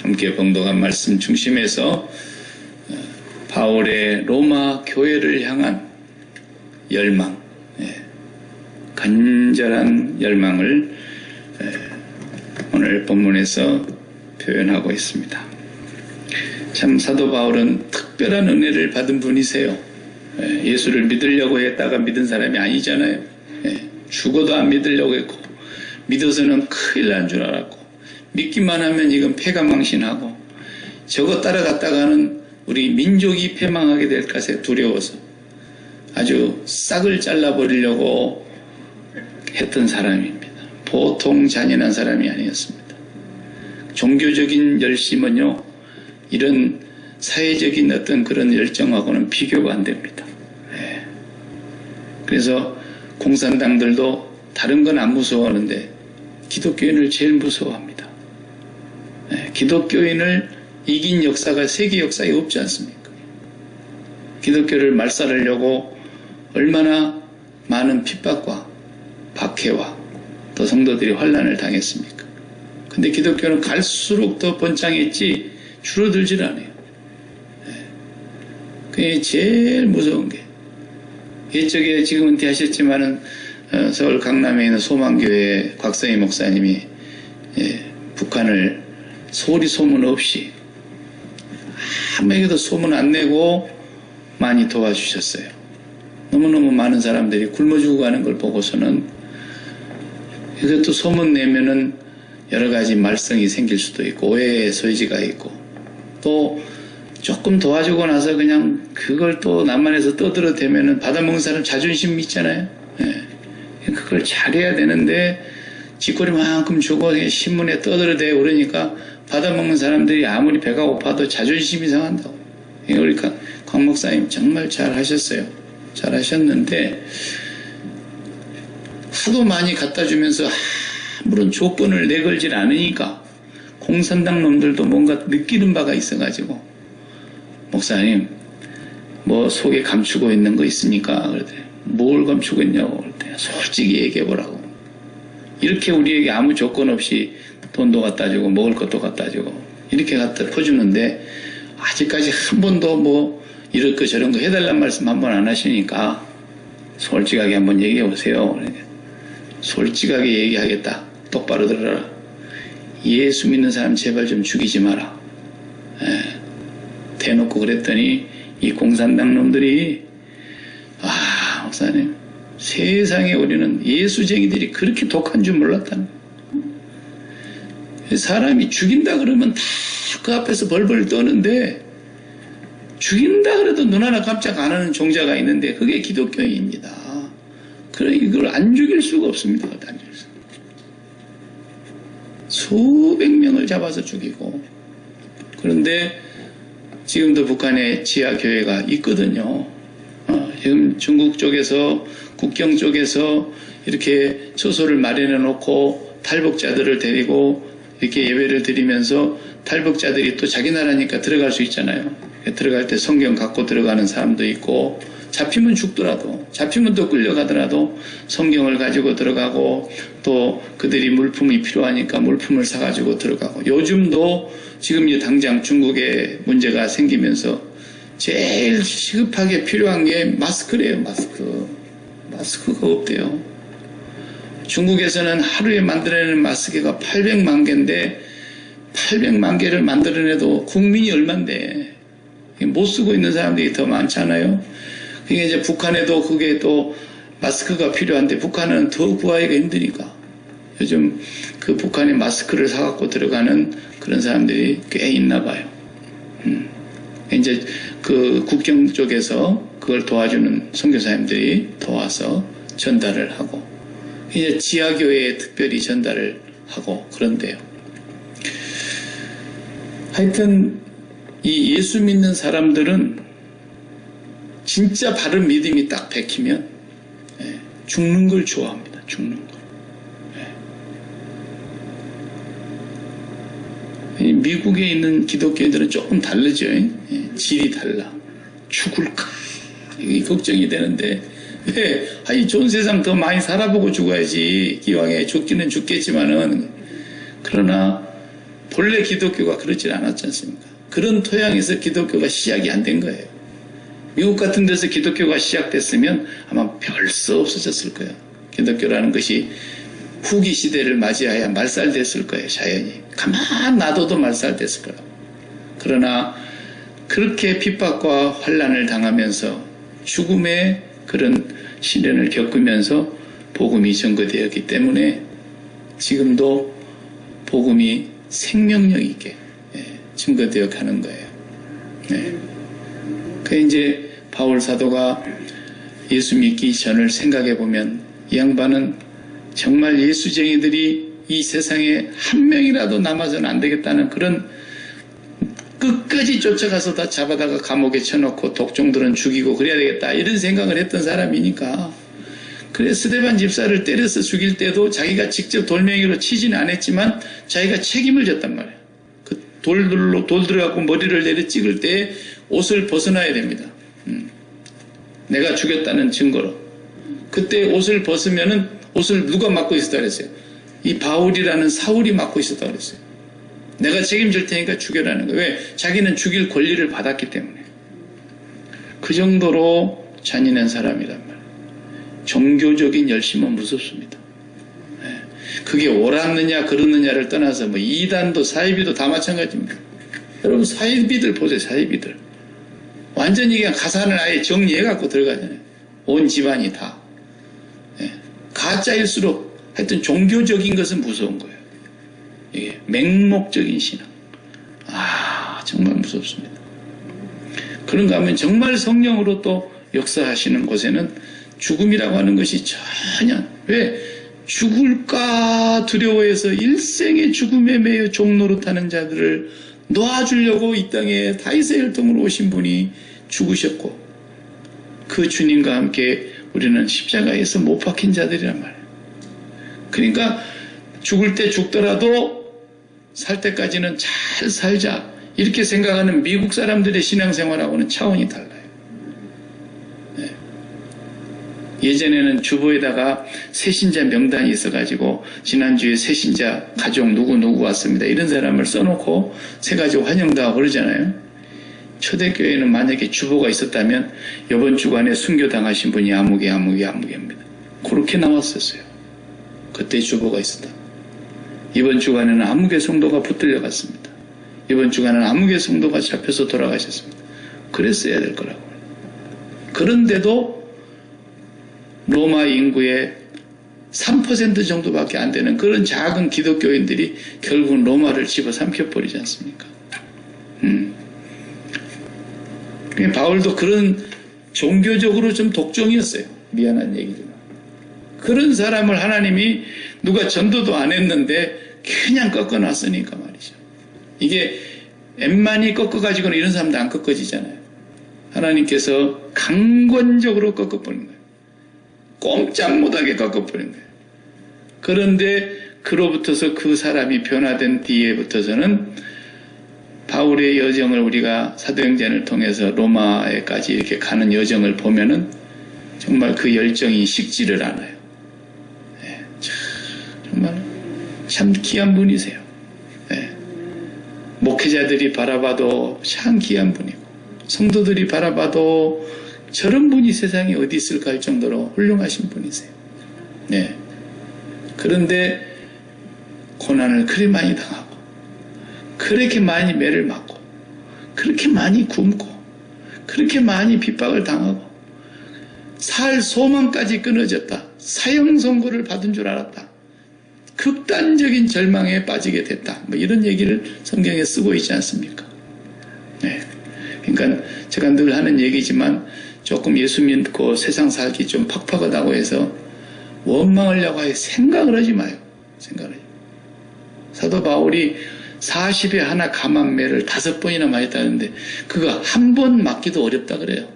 함께 봉독한 말씀 중심에서 바울의 로마 교회를 향한 열망, 간절한 열망을 오늘 본문에서 표현하고 있습니다. 참 사도 바울은 특별한 은혜를 받은 분이세요. 예수를 믿으려고 했다가 믿은 사람이 아니잖아요. 죽어도 안 믿으려고 했고, 믿어서는 큰일 난 줄 알았고, 믿기만 하면 이건 패가망신하고, 저거 따라갔다가는 우리 민족이 패망하게 될 것에 두려워서 아주 싹을 잘라버리려고 했던 사람입니다. 보통 잔인한 사람이 아니었습니다. 종교적인 열심은요, 이런 사회적인 어떤 그런 열정하고는 비교가 안 됩니다. 그래서 공산당들도 다른 건 안 무서워하는데 기독교인을 제일 무서워합니다. 기독교인을 이긴 역사가 세계 역사에 없지 않습니까? 기독교를 말살하려고 얼마나 많은 핍박과 박해와 또 성도들이 환난을 당했습니까? 근데 기독교는 갈수록 더 번창했지 줄어들질 않아요. 그게 제일 무서운 게, 옛적에 지금 은퇴하셨지만은 서울 강남에 있는 소망교회 곽성희 목사님이 북한을 소리 소문 없이 아무에게도 소문 안 내고 많이 도와주셨어요. 너무너무 많은 사람들이 굶어 죽어가는 걸 보고서는, 이것도 소문 내면은 여러 가지 말썽이 생길 수도 있고 오해의 소지가 있고, 또 조금 도와주고 나서 그냥 그걸 또 남한에서 떠들어대면은 받아먹는 사람 자존심 있잖아요. 그걸 잘해야 되는데 쥐꼬리만큼 주고 신문에 떠들어대고 그러니까 받아먹는 사람들이 아무리 배가 고파도 자존심이 상한다고. 그러니까 곽 목사님 정말 잘하셨어요. 잘하셨는데 하도 많이 갖다 주면서 아무런 조건을 내걸질 않으니까 공산당 놈들도 뭔가 느끼는 바가 있어가지고, 목사님 뭐 속에 감추고 있는 거 있습니까? 그러더니 뭘 감추고 있냐고. 그랬더니 솔직히 얘기해보라고. 이렇게 우리에게 아무 조건 없이 돈도 갖다 주고 먹을 것도 갖다 주고 이렇게 갖다 퍼주는데 아직까지 한 번도 뭐 이럴 거 저런 거 해달란 말씀 한 번 안 하시니까 솔직하게 한번 얘기해 보세요. 그러니까 솔직하게 얘기하겠다. 똑바로 들어라. 예수 믿는 사람 제발 좀 죽이지 마라. 대놓고 그랬더니 이 공산당 놈들이, 목사님, 세상에 우리는 예수쟁이들이 그렇게 독한 줄 몰랐다는 거예요. 사람이 죽인다 그러면 다 그 앞에서 벌벌 떠는데, 죽인다 그래도 눈 하나 깜짝 안 하는 종자가 있는데 그게 기독교인입니다. 그래 이걸 안 죽일 수가 없습니다. 안 죽일 수가. 수백 명을 잡아서 죽이고. 그런데 지금도 북한에 지하교회가 있거든요. 지금 중국 쪽에서, 국경 쪽에서 이렇게 처소를 마련해 놓고 탈북자들을 데리고 이렇게 예배를 드리면서 탈북자들이 또 자기 나라니까 들어갈 수 있잖아요. 들어갈 때 성경 갖고 들어가는 사람도 있고, 잡히면 죽더라도, 잡히면 또 끌려가더라도 성경을 가지고 들어가고, 또 그들이 물품이 필요하니까 물품을 사가지고 들어가고. 요즘도 지금 당장 중국에 문제가 생기면서 제일 시급하게 필요한 게 마스크래요. 마스크가 없대요. 중국에서는 하루에 만들어내는 마스크가 800만 개인데 800만 개를 만들어내도 국민이 얼만데 못 쓰고 있는 사람들이 더 많잖아요. 그게 이제 북한에도 그게 또 마스크가 필요한데 북한은 더 구하기가 힘드니까 요즘 그 북한에 마스크를 사갖고 들어가는 그런 사람들이 꽤 있나 봐요. 이제 그 국경 쪽에서 그걸 도와주는 선교사님들이 도와서 전달을 하고, 이제 지하교회에 특별히 전달을 하고 그런데요. 하여튼 이 예수 믿는 사람들은 진짜 바른 믿음이 딱 베키면 죽는 걸 좋아합니다. 죽는 걸. 미국에 있는 기독교인들은 조금 다르죠. 질이 달라. 죽을까? 이게 걱정이 되는데, 왜? 좋은 세상 더 많이 살아보고 죽어야지. 기왕에 죽기는 죽겠지만은. 그러나 본래 기독교가 그렇지 않았지 않습니까? 그런 토양에서 기독교가 시작이 안 된 거예요. 미국 같은 데서 기독교가 시작됐으면 아마 별수 없어졌을 거예요. 기독교라는 것이 후기 시대를 맞이해야 말살됐을 거예요. 자연히. 가만 놔둬도 말살됐을 거라고. 그러나 그렇게 핍박과 환난을 당하면서 죽음의 그런 시련을 겪으면서 복음이 전거되었기 때문에 지금도 복음이 생명력 있게 증거되어 가는 거예요. 그 이제 바울 사도가 예수 믿기 전을 생각해 보면 이 양반은 정말 예수쟁이들이 이 세상에 한 명이라도 남아서는 안 되겠다는 그런 끝까지 쫓아가서 다 잡아다가 감옥에 쳐놓고 독종들은 죽이고 그래야 되겠다 이런 생각을 했던 사람이니까. 그래서 스데반 집사를 때려서 죽일 때도 자기가 직접 돌멩이로 치지는 않았지만 자기가 책임을 졌단 말이에요. 그 돌 들어갖고 머리를 내려 찍을 때 옷을 벗어놔야 됩니다. 내가 죽였다는 증거로. 그때 옷을 벗으면은 옷을 누가 맡고 있었다 그랬어요? 이 바울이라는 사울이 맡고 있었다 그랬어요. 내가 책임질 테니까 죽여라는 거예요. 왜? 자기는 죽일 권리를 받았기 때문에. 그 정도로 잔인한 사람이란 말이에요. 종교적인 열심은 무섭습니다. 그게 옳았느냐 그렇느냐를 떠나서 뭐 이단도 사이비도 다 마찬가지입니다. 여러분 사이비들 보세요. 사이비들. 완전히 그냥 가산을 아예 정리해갖고 들어가잖아요. 온 집안이 다. 가짜일수록 하여튼 종교적인 것은 무서운 거예요. 이게 맹목적인 신앙. 정말 무섭습니다. 그런가 하면 정말 성령으로 또 역사하시는 곳에는 죽음이라고 하는 것이 전혀 왜 죽을까 두려워해서 일생의 죽음에 매여 종노릇하는 자들을 놓아주려고 이 땅에 다윗의 혈통으로 오신 분이 죽으셨고 그 주님과 함께 우리는 십자가에서 못 박힌 자들이란 말이에요. 그러니까 죽을 때 죽더라도 살 때까지는 잘 살자 이렇게 생각하는 미국 사람들의 신앙생활하고는 차원이 달라요. 예전에는 주보에다가 새신자 명단이 있어가지고 지난주에 새신자 가족 누구 왔습니다. 이런 사람을 써놓고 새가지고 환영도 하고 그러잖아요. 초대교회는 만약에 주보가 있었다면 이번 주간에 순교당하신 분이 아무개입니다. 그렇게 나왔었어요. 그때 주보가 있었다. 이번 주간에는 아무개 성도가 붙들려 갔습니다. 이번 주간에는 아무개 성도가 잡혀서 돌아가셨습니다. 그랬어야 될 거라고. 그런데도 로마 인구의 3% 정도밖에 안 되는 그런 작은 기독교인들이 결국은 로마를 집어삼켜버리지 않습니까? 바울도 그런 종교적으로 좀 독종이었어요. 미안한 얘기지만. 그런 사람을 하나님이 누가 전도도 안 했는데 그냥 꺾어놨으니까 말이죠. 이게 엠만이 꺾어가지고는 이런 사람도 안 꺾어지잖아요. 하나님께서 강권적으로 꺾어버린 거예요. 꼼짝 못하게 꺾어버린 거예요. 그런데 그로부터서 그 사람이 변화된 뒤에부터서는 바울의 여정을 우리가 사도행전을 통해서 로마에까지 이렇게 가는 여정을 보면은 정말 그 열정이 식지를 않아요. 정말 참 귀한 분이세요. 목회자들이 바라봐도 참 귀한 분이고 성도들이 바라봐도 저런 분이 세상에 어디 있을까 할 정도로 훌륭하신 분이세요. 그런데 고난을 그리 많이 당하고 그렇게 많이 매를 맞고 그렇게 많이 굶고 그렇게 많이 핍박을 당하고 살 소망까지 끊어졌다. 사형 선고를 받은 줄 알았다. 극단적인 절망에 빠지게 됐다. 뭐 이런 얘기를 성경에 쓰고 있지 않습니까? 그러니까 제가 늘 하는 얘기지만 조금 예수 믿고 세상 살기 좀 팍팍하다고 해서 원망하려고 생각을 하지 마요. 생각을 하지. 사도 바울이 40에 하나 감한매를 5번이나 맞았다는데 그거 한 번 맞기도 어렵다 그래요.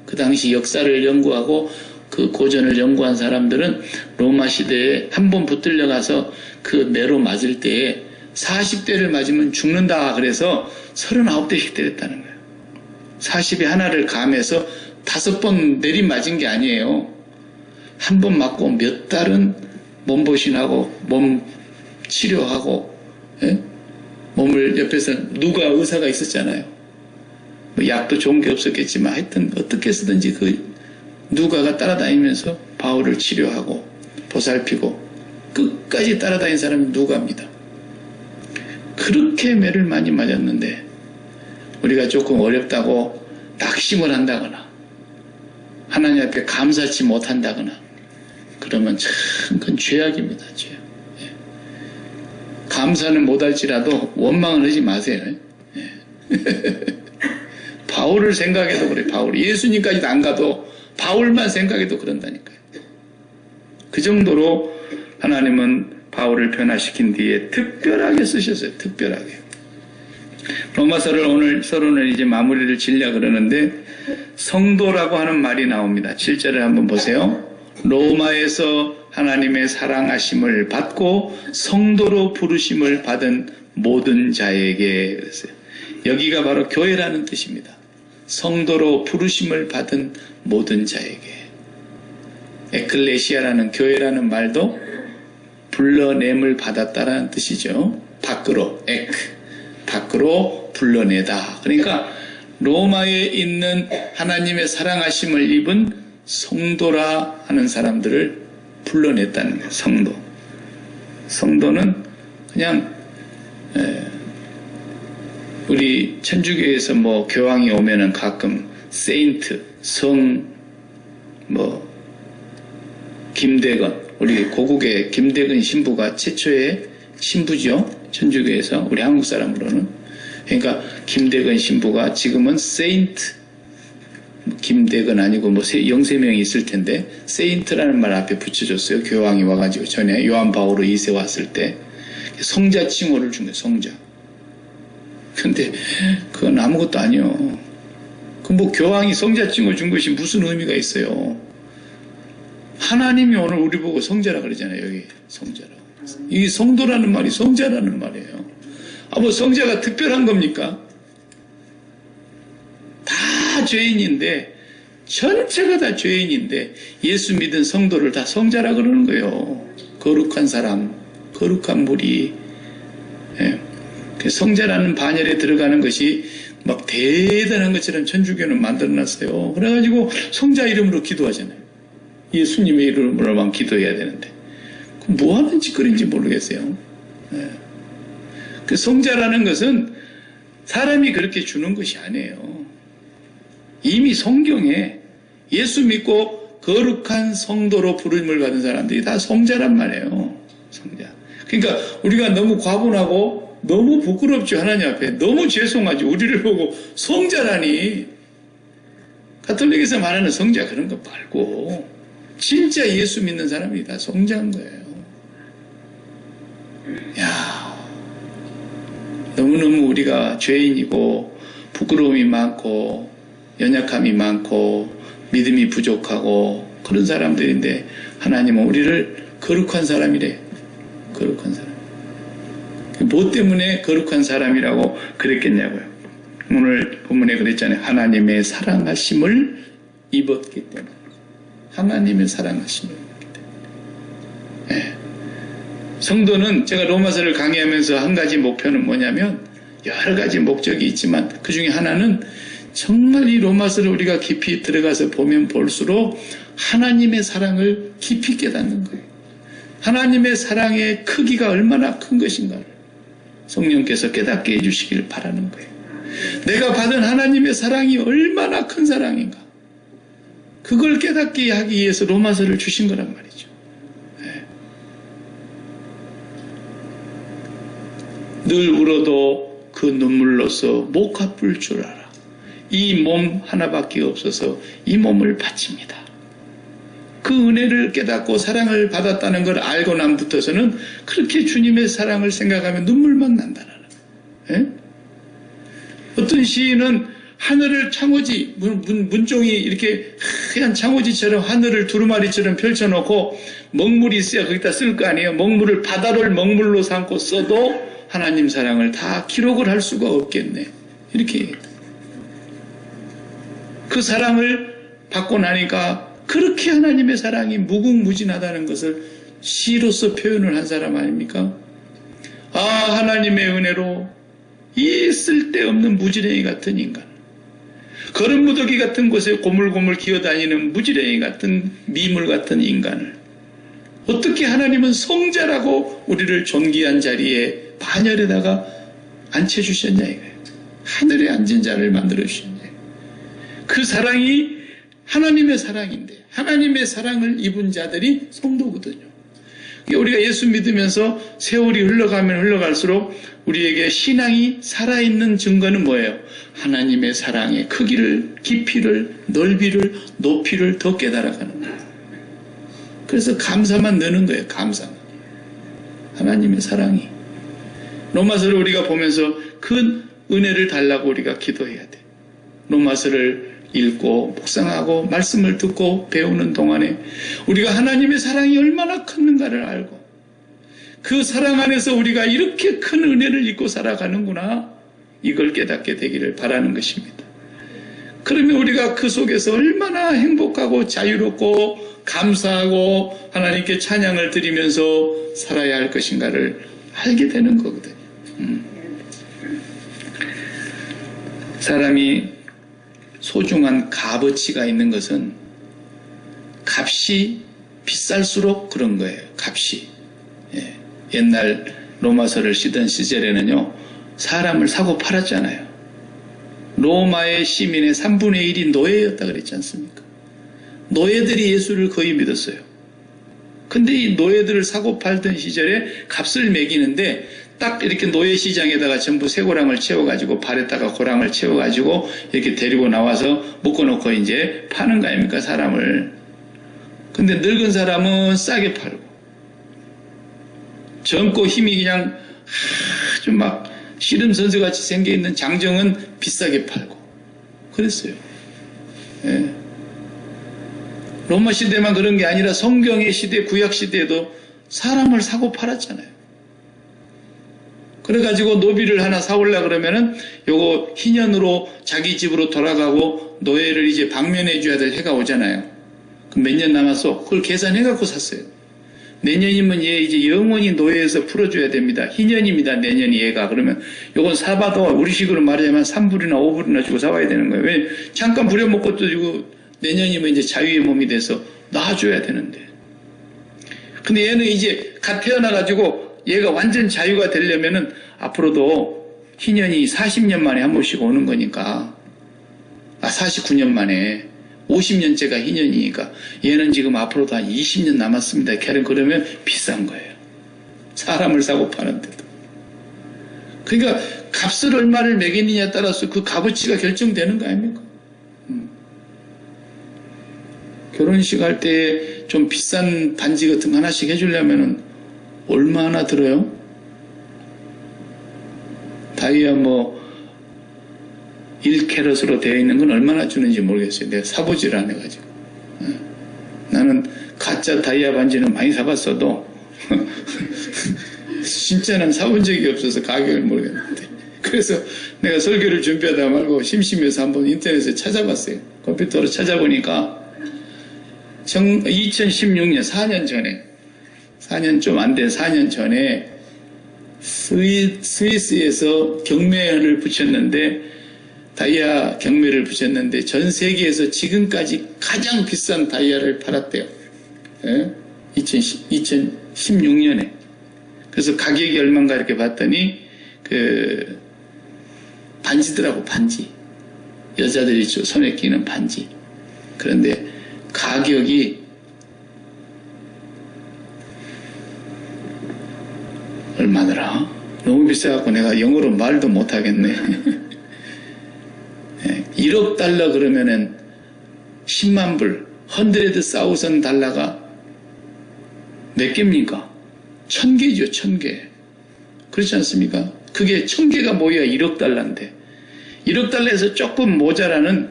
그 당시 역사를 연구하고 그 고전을 연구한 사람들은 로마 시대에 한 번 붙들려 가서 그 매로 맞을 때에 40대를 맞으면 죽는다 그래서 39대씩 때렸다는 거예요. 40에 하나를 감해서 5번 내리맞은 게 아니에요. 한 번 맞고 몇 달은 몸보신하고 몸 치료하고 몸을 옆에서 누가 의사가 있었잖아요. 뭐 약도 좋은 게 없었겠지만 하여튼 어떻게 쓰든지 그 누가가 따라다니면서 바울을 치료하고 보살피고 끝까지 따라다닌 사람이 누가입니다. 그렇게 매를 많이 맞았는데 우리가 조금 어렵다고 낙심을 한다거나 하나님 앞에 감사치 못한다거나 그러면 참 큰 죄악입니다. 죄악. 예. 감사는 못할지라도 원망을 하지 마세요. 예. 바울을 생각해도 그래. 바울 예수님까지도 안 가도 바울만 생각해도 그런다니까요. 그 정도로 하나님은 바울을 변화시킨 뒤에 특별하게 쓰셨어요. 특별하게. 로마서를 오늘 서론을 이제 마무리를 지려고 그러는데 성도라고 하는 말이 나옵니다. 7절을 한번 보세요. 로마에서 하나님의 사랑하심을 받고 성도로 부르심을 받은 모든 자에게 그랬어요. 여기가 바로 교회라는 뜻입니다. 성도로 부르심을 받은 모든 자에게. 에클레시아라는 교회라는 말도 불러냄을 받았다라는 뜻이죠. 밖으로 밖으로 불러내다. 그러니까 로마에 있는 하나님의 사랑하심을 입은 성도라 하는 사람들을 불러냈다는 거예요. 성도는 그냥 우리 천주교에서 뭐 교황이 오면은 가끔 세인트, 김대건, 우리 고국의 김대건 신부가 최초의 신부죠. 천주교에서 우리 한국 사람으로는. 그러니까 김대건 신부가 지금은 세인트, 김대건 아니고 뭐 영세명이 있을 텐데 세인트라는 말 앞에 붙여줬어요. 교황이 와가지고 전에 요한 바오로 2세 왔을 때 성자 칭호를 준 거예요. 성자. 근데 그건 아무것도 아니요. 그 뭐 교황이 성자 칭호 준 것이 무슨 의미가 있어요. 하나님이 오늘 우리 보고 성자라 그러잖아요. 여기 성자라고. 이 성도라는 말이 성자라는 말이에요. 뭐 성자가 특별한 겁니까? 다 죄인인데 전체가 다 죄인인데 예수 믿은 성도를 다 성자라 그러는 거예요. 거룩한 사람, 거룩한 무리. 예. 성자라는 반열에 들어가는 것이 막 대단한 것처럼 천주교는 만들어놨어요. 그래가지고 성자 이름으로 기도하잖아요. 예수님의 이름으로만 기도해야 되는데 뭐 하는 짓거리인지 모르겠어요. 예. 그 성자라는 것은 사람이 그렇게 주는 것이 아니에요. 이미 성경에 예수 믿고 거룩한 성도로 부름을 받은 사람들이 다 성자란 말이에요. 성자. 그러니까 우리가 너무 과분하고 너무 부끄럽죠. 하나님 앞에. 너무 죄송하죠. 우리를 보고 성자라니. 가톨릭에서 말하는 성자 그런 거 말고 진짜 예수 믿는 사람이 다 성자인 거예요. 야, 너무너무 우리가 죄인이고 부끄러움이 많고 연약함이 많고 믿음이 부족하고 그런 사람들인데 하나님은 우리를 거룩한 사람이래. 거룩한 사람. 뭐 때문에 거룩한 사람이라고 그랬겠냐고요. 오늘 본문에 그랬잖아요. 하나님의 사랑하심을 입었기 때문에. 하나님의 사랑하심을 입었기 때문에. 네. 성도는 제가 로마서를 강의하면서 한 가지 목표는 뭐냐면 여러 가지 목적이 있지만 그 중에 하나는 정말 이 로마서를 우리가 깊이 들어가서 보면 볼수록 하나님의 사랑을 깊이 깨닫는 거예요. 하나님의 사랑의 크기가 얼마나 큰 것인가를 성령께서 깨닫게 해주시길 바라는 거예요. 내가 받은 하나님의 사랑이 얼마나 큰 사랑인가. 그걸 깨닫게 하기 위해서 로마서를 주신 거란 말이죠. 네. 늘 울어도 그 눈물로서 못 갚을 줄 알아. 이 몸 하나밖에 없어서 이 몸을 바칩니다. 그 은혜를 깨닫고 사랑을 받았다는 걸 알고 남부터서는 그렇게 주님의 사랑을 생각하면 눈물만 난다는 거예요. 어떤 시인은 하늘을 창호지, 문종이 이렇게 하얀 창호지처럼 하늘을 두루마리처럼 펼쳐놓고 먹물이 있어야 거기다 쓸 거 아니에요. 먹물을 바다를 먹물로 삼고 써도 하나님 사랑을 다 기록을 할 수가 없겠네. 이렇게 얘기했다. 그 사랑을 받고 나니까 그렇게 하나님의 사랑이 무궁무진하다는 것을 시로서 표현을 한 사람 아닙니까? 아, 하나님의 은혜로 이 쓸데없는 무지랭이 같은 인간, 거름무더기 같은 곳에 고물고물 기어다니는 무지랭이 같은 미물 같은 인간을 어떻게 하나님은 성자라고 우리를 존귀한 자리에 반열에다가 앉혀주셨냐 이거예요. 하늘에 앉은 자를 만들어 주셨냐. 그 사랑이 하나님의 사랑인데 하나님의 사랑을 입은 자들이 성도거든요. 우리가 예수 믿으면서 세월이 흘러가면 흘러갈수록 우리에게 신앙이 살아있는 증거는 뭐예요? 하나님의 사랑의 크기를, 깊이를, 넓이를, 높이를 더 깨달아가는 거예요. 그래서 감사만 느는 거예요. 감사만. 하나님의 사랑이. 로마서를 우리가 보면서 그 은혜를 달라고 우리가 기도해야 돼. 로마서를 읽고 묵상하고 말씀을 듣고 배우는 동안에 우리가 하나님의 사랑이 얼마나 컸는가를 알고 그 사랑 안에서 우리가 이렇게 큰 은혜를 입고 살아가는구나, 이걸 깨닫게 되기를 바라는 것입니다. 그러면 우리가 그 속에서 얼마나 행복하고 자유롭고 감사하고 하나님께 찬양을 드리면서 살아야 할 것인가를 알게 되는 거거든요. 사람이 소중한 값어치가 있는 것은 값이 비쌀수록 그런 거예요. 값이. 예. 옛날 로마서를 쓰던 시절에는요, 사람을 사고 팔았잖아요. 로마의 시민의 3분의 1이 노예였다 그랬지 않습니까? 노예들이 예수를 거의 믿었어요. 근데 이 노예들을 사고 팔던 시절에 값을 매기는데 딱 이렇게 노예 시장에다가 전부 쇠고랑을 채워가지고 발에다가 고랑을 채워가지고 이렇게 데리고 나와서 묶어놓고 이제 파는 거 아닙니까, 사람을. 근데 늙은 사람은 싸게 팔고 젊고 힘이 그냥 아주 막 씨름 선수같이 생겨있는 장정은 비싸게 팔고 그랬어요. 예. 로마 시대만 그런 게 아니라 성경의 시대, 구약 시대에도 사람을 사고 팔았잖아요. 그래가지고 노비를 하나 사오려고 그러면은 요거 희년으로 자기 집으로 돌아가고 노예를 이제 방면해줘야 될 해가 오잖아요. 그럼 몇 년 남았어? 그걸 계산해갖고 샀어요. 내년이면 얘 이제 영원히 노예에서 풀어줘야 됩니다. 희년입니다. 내년이 얘가. 그러면 요건 사봐도 우리식으로 말하자면 3불이나 5불이나 주고 사와야 되는 거예요. 왜? 잠깐 부려먹고 또 주고 내년이면 이제 자유의 몸이 돼서 놔줘야 되는데. 근데 얘는 이제 갓 태어나가지고 얘가 완전 자유가 되려면은 앞으로도 희년이 40년 만에 한 번씩 오는 거니까. 49년 만에. 50년째가 희년이니까 얘는 지금 앞으로도 한 20년 남았습니다. 그러면 비싼 거예요. 사람을 사고 파는데도. 그러니까 값을 얼마를 매기느냐에 따라서 그 값어치가 결정되는 거 아닙니까? 결혼식 할 때 좀 비싼 반지 같은 거 하나씩 해주려면 얼마나 들어요? 다이아 뭐 1캐럿으로 되어 있는 건 얼마나 주는지 모르겠어요. 내가 사보지를 안 해가지고. 나는 가짜 다이아 반지는 많이 사봤어도 진짜는 사본 적이 없어서 가격을 모르겠는데. 그래서 내가 설교를 준비하다 말고 심심해서 한번 인터넷에 찾아봤어요. 컴퓨터로 찾아보니까 2016년 4년 전에 4년 좀 안 된 4년 전에 스위스에서 경매를 붙였는데 다이아 경매를 붙였는데 전 세계에서 지금까지 가장 비싼 다이아를 팔았대요. 예? 2016년에. 그래서 가격이 얼마인가 이렇게 봤더니 그 반지더라고, 반지. 여자들이 손에 끼는 반지. 그런데 가격이 얼마더라? 너무 비싸갖고 내가 영어로 말도 못하겠네. 1억 달러 그러면은 10만 불, $100,000가 몇 개입니까? 1000개죠, 1000개. 그렇지 않습니까? 그게 1000개가 모여야 1억 달러인데 1억 달러에서 조금 모자라는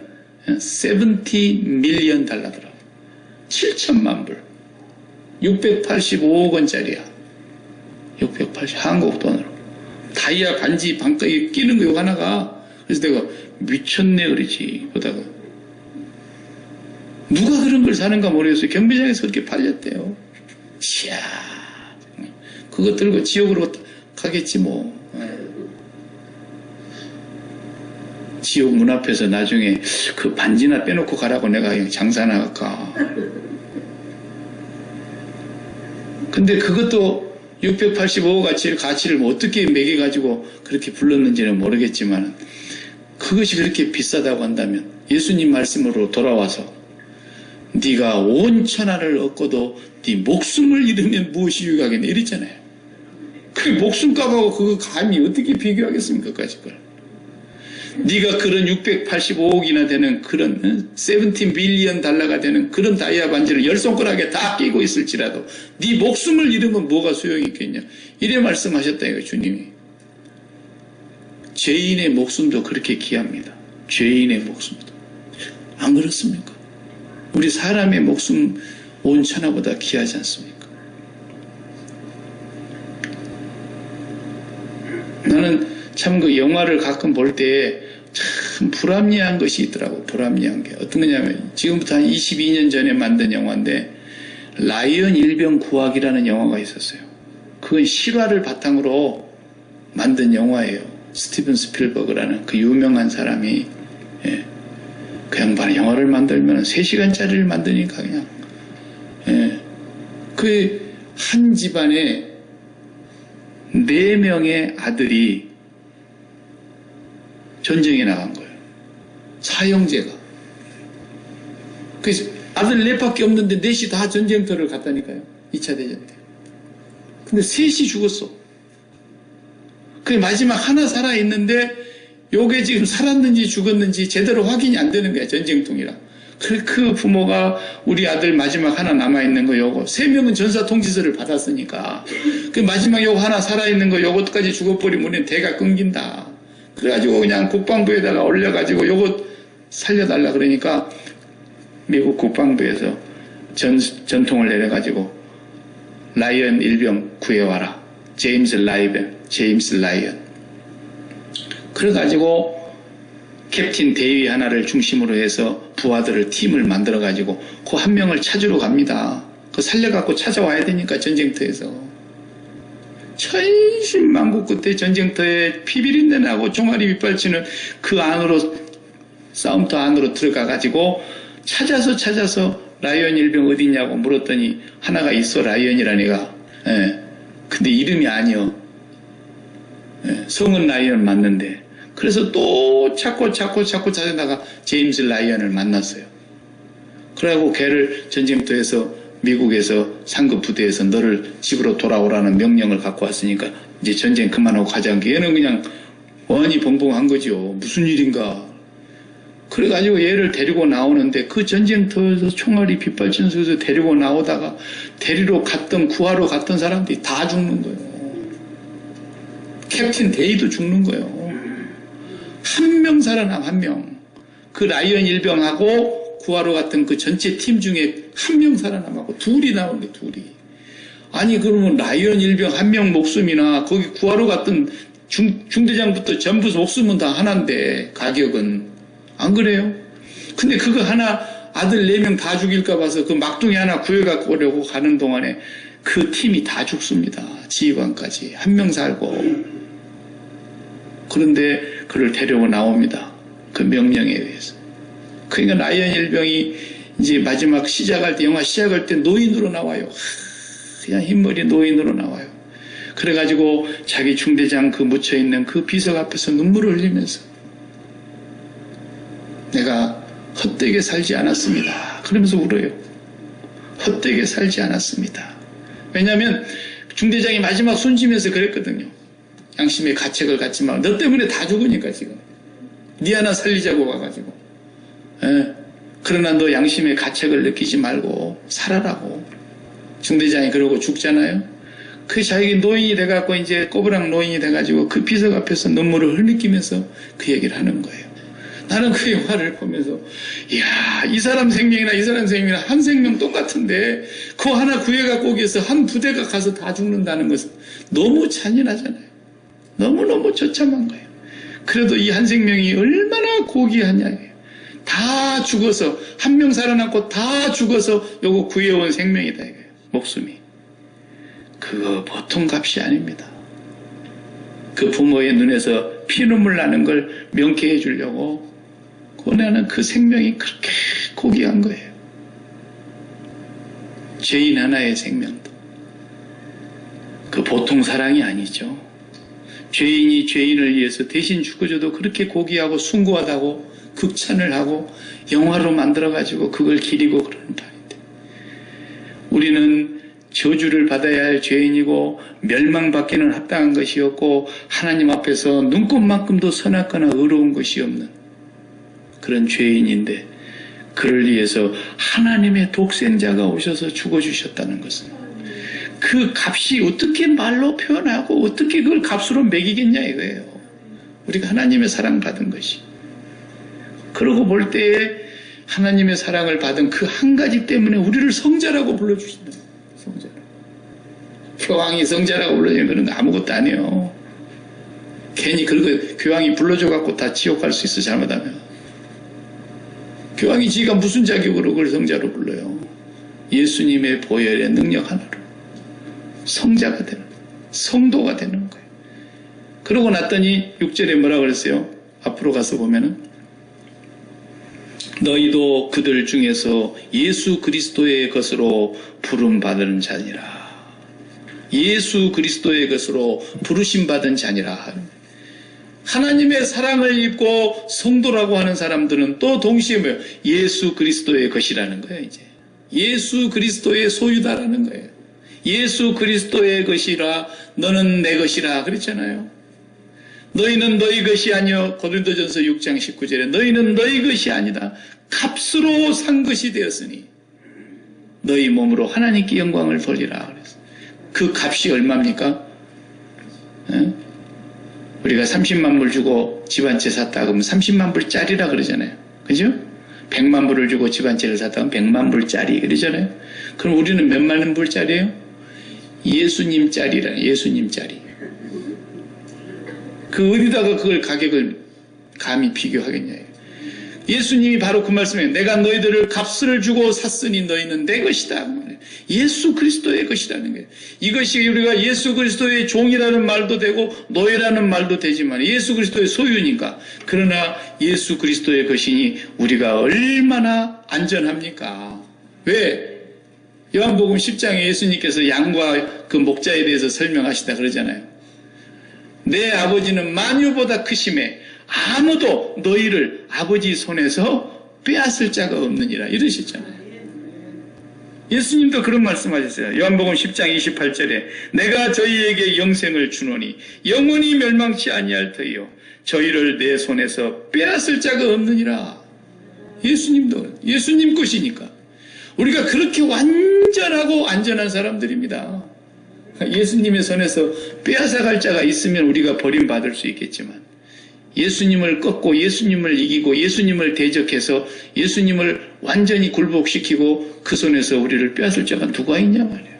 70 밀리언 달러더라고. 7천만 불. 685억 원짜리야. 680 한국 돈으로. 다이아 반지 반가에 끼는 거 이거 하나가. 그래서 내가 미쳤네 그러지 보다가 누가 그런 걸 사는가 모르겠어요. 경매장에서 그렇게 팔렸대요. 이야, 그거 들고 지옥으로 가겠지 뭐. 지옥 문 앞에서 나중에 그 반지나 빼놓고 가라고 내가 그냥 장사나 할까. 근데 그것도 685억 가치를 뭐 어떻게 매겨가지고 그렇게 불렀는지는 모르겠지만 그것이 그렇게 비싸다고 한다면 예수님 말씀으로 돌아와서 네가 온 천하를 얻고도 네 목숨을 잃으면 무엇이 유익하겠냐 이랬잖아요. 그 목숨값하고 그거 감히 어떻게 비교하겠습니까? 까짓 걸. 네가 그런 685억이나 되는 그런 17 빌리언 달러가 되는 그런 다이아 반지를 열 손가락에 다 끼고 있을지라도 네 목숨을 잃으면 뭐가 소용이 있겠냐 이래 말씀하셨다니까 주님이. 죄인의 목숨도 그렇게 귀합니다. 죄인의 목숨도. 안 그렇습니까? 우리 사람의 목숨 온 천하보다 귀하지 않습니까? 나는 참 그 영화를 가끔 볼 때 참 불합리한 것이 있더라고. 불합리한 게 어떤 거냐면 지금부터 한 22년 전에 만든 영화인데 라이언 일병 구하기라는 영화가 있었어요. 그건 실화를 바탕으로 만든 영화예요. 스티븐 스필버그라는 그 유명한 사람이 그 양반이 영화를 만들면 3시간짜리를 만드니까 그냥 그 한 집안에 4명의 아들이 전쟁에 나간 거예요. 사형제가. 그래서 아들 4밖에 없는데 4이 다 전쟁터를 갔다니까요. 2차 대전 때. 근데 3이 죽었어. 그 마지막 하나 살아있는데 요게 지금 살았는지 죽었는지 제대로 확인이 안 되는 거야. 전쟁통이라. 그 부모가 우리 아들 마지막 하나 남아있는 거 요거 3명은 전사 통지서를 받았으니까 그 마지막 요거 하나 살아있는 거 요것까지 죽어버리면 대가 끊긴다. 그래가지고 그냥 국방부에다가 올려가지고 요거 살려달라 그러니까 미국 국방부에서 전통을 내려가지고 라이언 일병 구해와라. 제임스 라이언. 그래가지고 캡틴 대위 하나를 중심으로 해서 부하들을 팀을 만들어가지고 그 한 명을 찾으러 갑니다. 그 살려갖고 찾아와야 되니까 전쟁터에서. 천신만고 끝에 전쟁터에 피비린내 나고 종아리 빗발치는 그 안으로 싸움터 안으로 들어가가지고 찾아서 라이언 일병 어디냐고 물었더니 하나가 있어 라이언이라는 애가. 근데 이름이 아니요. 성은 라이언 맞는데. 그래서 또 찾고 찾아다가 제임스 라이언을 만났어요. 그래갖고 걔를 전쟁터에서 미국에서 상급 부대에서 너를 집으로 돌아오라는 명령을 갖고 왔으니까 이제 전쟁 그만하고 가자는 게 얘는 그냥 원이 벙벙한 거죠. 무슨 일인가. 그래가지고 얘를 데리고 나오는데 그 전쟁터에서 총알이 빗발치는 속에서 데리고 나오다가 구하러 갔던 사람들이 다 죽는 거예요. 캡틴 데이도 죽는 거예요. 한 명 살아남, 한 명. 그 라이언 일병하고 구하러 갔던 그 전체 팀 중에 한 명 살아남았고 둘이 나온 게 둘이. 아니 그러면 라이언 일병 한 명 목숨이나 거기 구하러 갔던 중대장부터 전부 목숨은 다 하나인데 가격은 안 그래요? 근데 그거 하나 아들 4명 다 죽일까 봐서 그 막둥이 하나 구해갖고 오려고 가는 동안에 그 팀이 다 죽습니다. 지휘관까지. 한 명 살고. 그런데 그를 데리고 나옵니다. 그 명령에 의해서. 그러니까 라이언 일병이 이제 마지막 영화 시작할 때 노인으로 나와요. 그냥 흰머리 노인으로 나와요. 그래가지고 자기 중대장 그 묻혀있는 그 비석 앞에서 눈물을 흘리면서 내가 헛되게 살지 않았습니다. 그러면서 울어요. 헛되게 살지 않았습니다. 왜냐하면 중대장이 마지막 손지면서 그랬거든요. 양심의 가책을 갖지 마. 너 때문에 다 죽으니까 지금. 네 하나 살리자고 와가지고. 그러나 너 양심의 가책을 느끼지 말고 살아라고. 중대장이 그러고 죽잖아요. 그 자기 노인이 돼갖고 이제 꼬부랑 노인이 돼가지고 그 비석 앞에서 눈물을 흘리면서 그 얘기를 하는 거예요. 나는 그 영화를 보면서 이야 이 사람 생명이나 이 사람 생명이나 한 생명 똑같은데 그거 하나 구해갖고 오기 위해서 한 부대가 가서 다 죽는다는 것은 너무 잔인하잖아요. 너무너무 처참한 거예요. 그래도 이 한 생명이 얼마나 고귀하냐. 다 죽어서 한 명 살아남고 다 죽어서 요거 구해온 생명이다 이거예요. 목숨이. 그거 보통 값이 아닙니다. 그 부모의 눈에서 피눈물 나는 걸 명쾌해 주려고 고뇌하는 그 생명이 그렇게 고귀한 거예요. 죄인 하나의 생명도. 그 보통 사랑이 아니죠. 죄인이 죄인을 위해서 대신 죽어줘도 그렇게 고귀하고 숭고하다고 극찬을 하고 영화로 만들어가지고 그걸 기리고 그러는 바인데, 우리는 저주를 받아야 할 죄인이고 멸망받기는 합당한 것이었고 하나님 앞에서 눈꼽만큼도 선악거나 의로운 것이 없는 그런 죄인인데, 그를 위해서 하나님의 독생자가 오셔서 죽어주셨다는 것은 그 값이 어떻게 말로 표현하고 어떻게 그걸 값으로 매기겠냐 이거예요. 우리가 하나님의 사랑 받은 것이. 그러고 볼 때에 하나님의 사랑을 받은 그 한 가지 때문에 우리를 성자라고 불러주신다. 성자. 교황이 성자라고 불러주는 건 아무것도 아니에요. 괜히 그거 교황이 불러줘갖고 다 지옥 갈 수 있어, 잘못하면. 교황이 지가 무슨 자격으로 그걸 성자로 불러요. 예수님의 보혈의 능력 하나로 성자가 되는, 성도가 되는 거예요. 그러고 났더니 6절에 뭐라 그랬어요? 앞으로 가서 보면은 너희도 그들 중에서 예수 그리스도의 것으로 부름받은 자니라. 예수 그리스도의 것으로 부르심받은 자니라. 하나님의 사랑을 입고 성도라고 하는 사람들은 또 동시에 뭐예요? 예수 그리스도의 것이라는 거예요. 이제 예수 그리스도의 소유다라는 거예요. 예수 그리스도의 것이라 너는 내 것이라 그랬잖아요. 너희는 너희 것이 아니요, 고린도전서 6장 19절에 너희는 너희 것이 아니다, 값으로 산 것이 되었으니 너희 몸으로 하나님께 영광을 돌리라 그랬어요. 그 값이 얼마입니까? 에? 우리가 30만 불 주고 집 한 채 샀다 그러면 30만 불짜리라 그러잖아요. 그죠? 100만 불을 주고 집 한 채를 샀다 그러면 100만 불짜리 그러잖아요. 그럼 우리는 몇만 불짜리예요? 예수님짜리라. 예수님짜리. 그 어디다가 그걸 가격을 감히 비교하겠냐. 예수님이 바로 그 말씀이에요. 내가 너희들을 값을 주고 샀으니 너희는 내 것이다. 예수 그리스도의 것이라는 거예요. 이것이 우리가 예수 그리스도의 종이라는 말도 되고 노예라는 말도 되지만 예수 그리스도의 소유니까. 그러나 예수 그리스도의 것이니 우리가 얼마나 안전합니까? 왜? 요한복음 10장에 예수님께서 양과 그 목자에 대해서 설명하시다 그러잖아요. 내 아버지는 만유보다 크심에 아무도 너희를 아버지 손에서 빼앗을 자가 없느니라 이러셨잖아요. 예수님도 그런 말씀하셨어요. 요한복음 10장 28절에 내가 저희에게 영생을 주노니 영원히 멸망치 아니할 터이요 저희를 내 손에서 빼앗을 자가 없느니라. 예수님도 예수님 것이니까 우리가 그렇게 완전하고 안전한 사람들입니다. 예수님의 손에서 빼앗아갈 자가 있으면 우리가 버림받을 수 있겠지만 예수님을 꺾고 예수님을 이기고 예수님을 대적해서 예수님을 완전히 굴복시키고 그 손에서 우리를 빼앗을 자가 누가 있냐 말이에요.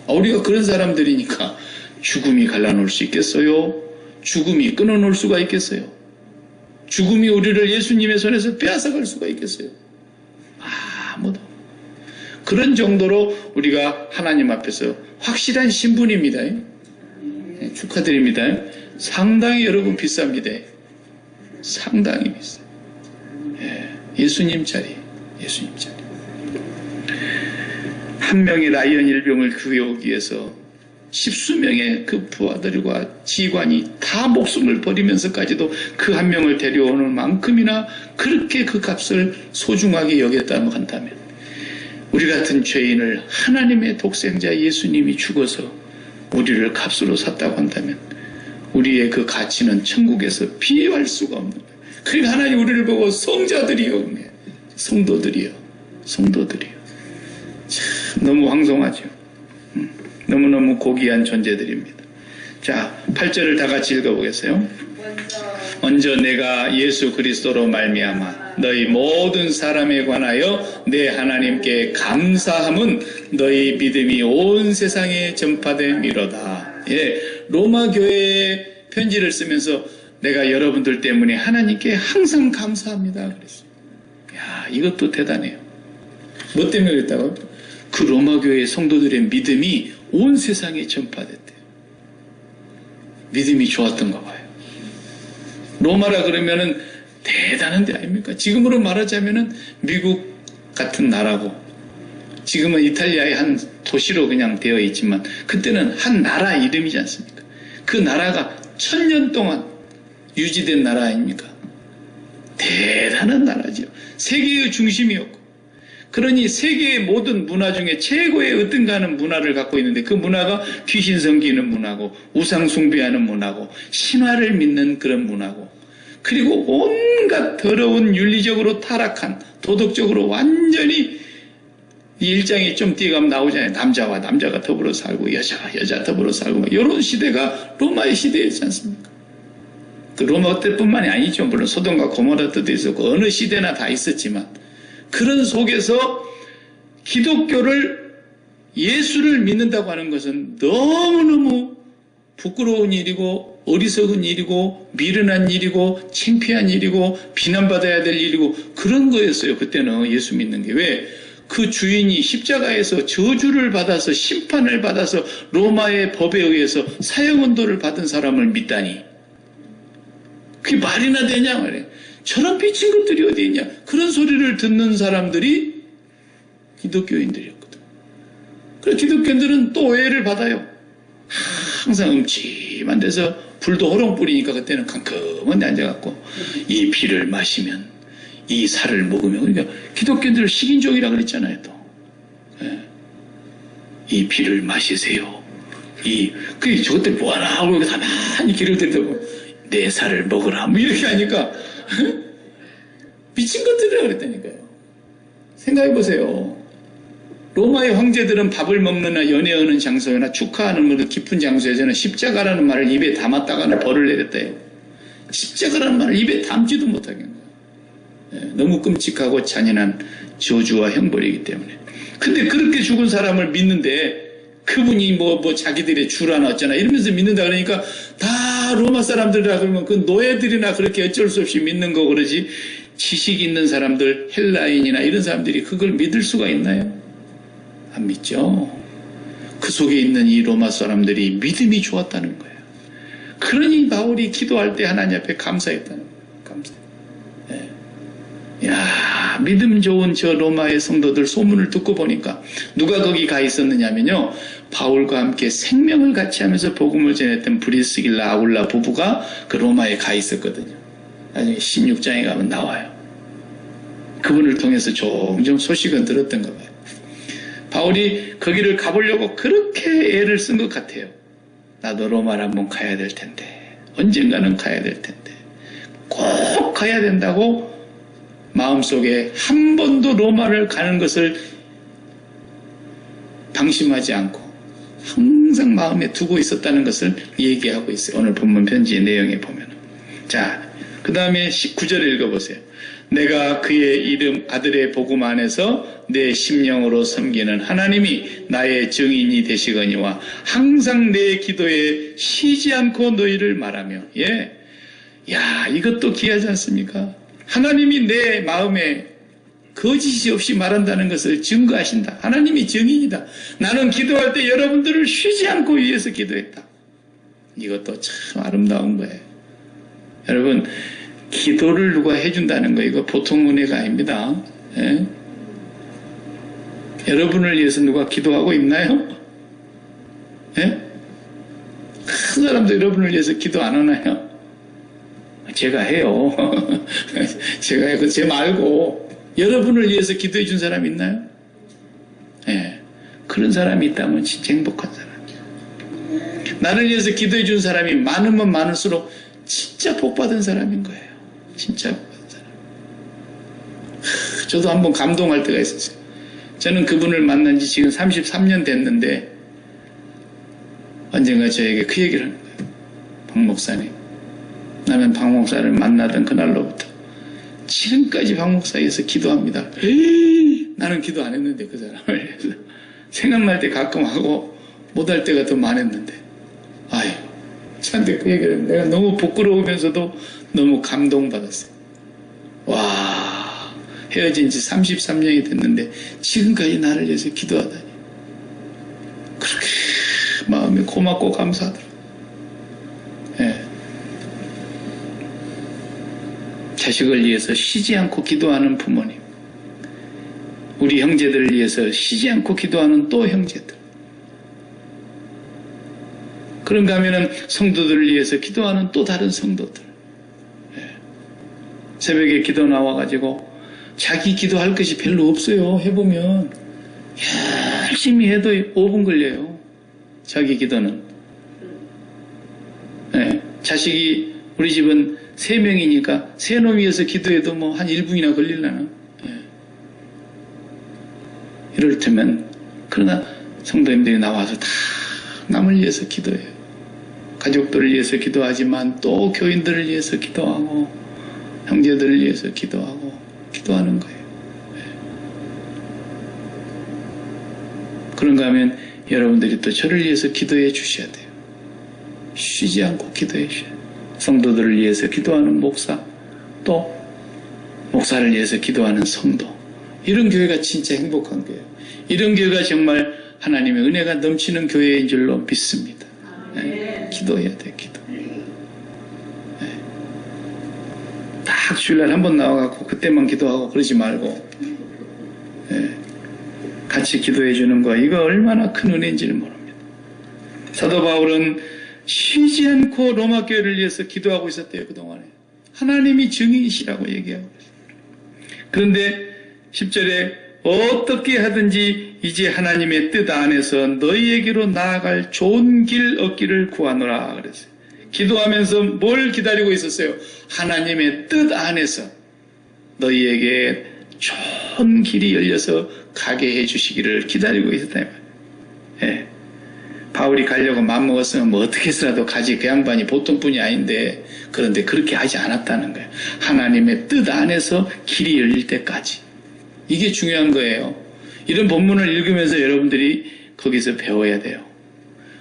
우리가 그런 사람들이니까 죽음이 갈라놓을 수 있겠어요? 죽음이 끊어놓을 수가 있겠어요? 죽음이 우리를 예수님의 손에서 빼앗아갈 수가 있겠어요? 아무도. 그런 정도로 우리가 하나님 앞에서 확실한 신분입니다. 축하드립니다. 상당히 여러분 비쌉니다. 상당히 비싸요. 예수님 자리, 예수님 자리. 한 명의 라이언 일병을 구해오기 위해서 십수명의 그 부하들과 지관이 다 목숨을 버리면서까지도 그 한 명을 데려오는 만큼이나 그렇게 그 값을 소중하게 여겼다고 한다면 우리 같은 죄인을 하나님의 독생자 예수님이 죽어서 우리를 값으로 샀다고 한다면 우리의 그 가치는 천국에서 비교할 수가 없는 거예요. 그러니까 하나님 우리를 보고 성자들이요, 성도들이요, 성도들이요. 참 너무 황송하죠. 너무너무 고귀한 존재들입니다. 자, 8절을 다 같이 읽어보겠어요. 먼저 내가 예수 그리스도로 말미암아 너희 모든 사람에 관하여 내 하나님께 감사함은 너희 믿음이 온 세상에 전파됨이로다. 로마 교회에 편지를 쓰면서 내가 여러분들 때문에 하나님께 항상 감사합니다 그랬어요. 야, 이것도 대단해요. 뭐 때문에 그랬다고? 그 로마 교회 성도들의 믿음이 온 세상에 전파됐대요. 믿음이 좋았던가 봐요. 로마라 그러면은 대단한 데 아닙니까? 지금으로 말하자면은 미국 같은 나라고, 지금은 이탈리아의 한 도시로 그냥 되어 있지만 그때는 한 나라 이름이지 않습니까? 그 나라가 1000년 동안 유지된 나라 아닙니까? 대단한 나라죠. 세계의 중심이었고, 그러니 세계의 모든 문화 중에 최고의 으뜸가는 문화를 갖고 있는데, 그 문화가 귀신 섬기는 문화고, 우상 숭배하는 문화고, 신화를 믿는 그런 문화고, 그리고 온갖 더러운 윤리적으로 타락한, 도덕적으로 완전히 일장에 좀 뛰어가면 나오잖아요. 남자와 남자가 더불어 살고 여자와 여자 더불어 살고, 이런 시대가 로마의 시대였지 않습니까? 그 로마 때뿐만이 아니죠. 물론 소돔과 고모라 때도 있었고 어느 시대나 다 있었지만, 그런 속에서 기독교를, 예수를 믿는다고 하는 것은 너무너무 부끄러운 일이고 어리석은 일이고 미련한 일이고 창피한 일이고 비난받아야 될 일이고 그런 거였어요. 그때는 예수 믿는 게. 왜? 그 주인이 십자가에서 저주를 받아서 심판을 받아서 로마의 법에 의해서 사형언도를 받은 사람을 믿다니, 그게 말이나 되냐 말이에요. 저런 미친 것들이 어디 있냐. 그런 소리를 듣는 사람들이 기독교인들이었거든. 그래서 기독교인들은 또 오해를 받아요. 항상 음침한 데서 불도 호롱 뿌리니까 그때는 깜깜한 데 앉아갖고 이 피를 마시면, 이 살을 먹으면, 그러니까 기독교인들을 식인종이라고 그랬잖아요. 또 이 피를 마시세요. 그 저것들 뭐하나 하고 가만히 귀를 들다고 내 살을 먹으라 뭐 이렇게 하니까 미친 것들이라고 그랬다니까요. 생각해보세요. 로마의 황제들은 밥을 먹느나 연애하는 장소나 축하하는 그런 깊은 장소에서는 십자가라는 말을 입에 담았다가는 벌을 내렸대요. 십자가라는 말을 입에 담지도 못하게 한 거예요. 너무 끔찍하고 잔인한 저주와 형벌이기 때문에. 근데 그렇게 죽은 사람을 믿는데, 그분이 뭐 자기들의 주라나 어쩌나 이러면서 믿는다 그러니까 다 로마 사람들이라 그러면 그 노예들이나 그렇게 어쩔 수 없이 믿는 거 그러지, 지식 있는 사람들, 헬라인이나 이런 사람들이 그걸 믿을 수가 있나요? 안 믿죠. 그 속에 있는 이 로마 사람들이 믿음이 좋았다는 거예요. 그러니 바울이 기도할 때 하나님 앞에 감사했다는 거예요. 감사. 야, 믿음 좋은 저 로마의 성도들 소문을 듣고 보니까 누가 거기 가 있었느냐면요, 바울과 함께 생명을 같이 하면서 복음을 전했던 브리스길라 아굴라 부부가 그 로마에 가 있었거든요. 나중에 16장에 가면 나와요. 그분을 통해서 종종 소식은 들었던 거 봐요. 바울이 거기를 가보려고 그렇게 애를 쓴 것 같아요. 나도 로마를 한번 가야 될 텐데, 언젠가는 가야 될 텐데, 꼭 가야 된다고 마음속에 한 번도 로마를 가는 것을 방심하지 않고 항상 마음에 두고 있었다는 것을 얘기하고 있어요. 오늘 본문 편지의 내용에 보면. 자, 그 다음에 19절 읽어보세요. 내가 그의 이름 아들의 복음 안에서 내 심령으로 섬기는 하나님이 나의 증인이 되시거니와 항상 내 기도에 쉬지 않고 너희를 말하며. 예, 야, 이것도 귀하지 않습니까? 하나님이 내 마음에 거짓이 없이 말한다는 것을 증거하신다. 하나님이 증인이다. 나는 기도할 때 여러분들을 쉬지 않고 위해서 기도했다. 이것도 참 아름다운 거예요. 여러분, 기도를 누가 해준다는 거 이거 보통 은혜가 아닙니다. 예? 여러분을 위해서 누가 기도하고 있나요? 예? 큰 사람도 여러분을 위해서 기도 안 하나요? 제가 해요. 제가 해요. 제 말고 여러분을 위해서 기도해 준 사람 있나요? 예. 그런 사람이 있다면 진짜 행복한 사람이에요. 나를 위해서 기도해 준 사람이 많으면 많을수록 진짜 복받은 사람인 거예요. 진짜 복받은 사람. 저도 한번 감동할 때가 있었어요. 저는 그분을 만난 지 지금 33년 됐는데 언젠가 저에게 그 얘기를 하는 거예요. 박 목사님, 나는 박 목사를 만나던 그날로부터 지금까지 박 목사에 의해서 기도합니다. 나는 기도 안 했는데 그 사람을 위해서. 생각날 때 가끔 하고 못할 때가 더 많았는데, 아유, 저한테 그 얘기를 내가 너무 부끄러우면서도 너무 감동받았어요. 와, 헤어진 지 33년이 됐는데 지금까지 나를 위해서 기도하다니 그렇게 마음이 고맙고 감사하더라고요. 예. 자식을 위해서 쉬지 않고 기도하는 부모님, 우리 형제들을 위해서 쉬지 않고 기도하는 또 형제들, 그런가 하면은 성도들을 위해서 기도하는 또 다른 성도들, 새벽에 기도 나와가지고 자기 기도할 것이 별로 없어요. 해보면 열심히 해도 5분 걸려요. 자기 기도는. 자식이 우리 집은 3명이니까 3놈 위해서 기도해도 뭐 한 1분이나 걸리려나. 이럴 테면, 그러나 성도님들이 나와서 다 남을 위해서 기도해요. 가족들을 위해서 기도하지만 또 교인들을 위해서 기도하고 형제들을 위해서 기도하고 기도하는 거예요. 그런가 하면 여러분들이 또 저를 위해서 기도해 주셔야 돼요. 쉬지 않고 기도해 주셔야 돼요. 성도들을 위해서 기도하는 목사, 또 목사를 위해서 기도하는 성도, 이런 교회가 진짜 행복한 교회예요. 이런 교회가 정말 하나님의 은혜가 넘치는 교회인 줄로 믿습니다. 기도해야 돼요. 기도. 딱 주일날 한번 나와갖고 그때만 기도하고 그러지 말고 같이 기도해 주는 거, 이거 얼마나 큰 은혜인지를 모릅니다. 사도 바울은 쉬지 않고 로마 교회를 위해서 기도하고 있었대요. 그동안에 하나님이 증인이시라고 얘기하고 있어요. 그런데 10절에 어떻게 하든지 이제 하나님의 뜻 안에서 너희에게로 나아갈 좋은 길 얻기를 구하노라 그랬어요. 기도하면서 뭘 기다리고 있었어요? 하나님의 뜻 안에서 너희에게 좋은 길이 열려서 가게 해주시기를 기다리고 있었다. 바울이 가려고 마음먹었으면 뭐 어떻게 해서라도 가지, 그 양반이 보통 분이 아닌데, 그런데 그렇게 하지 않았다는 거예요. 하나님의 뜻 안에서 길이 열릴 때까지. 이게 중요한 거예요. 이런 본문을 읽으면서 여러분들이 거기서 배워야 돼요.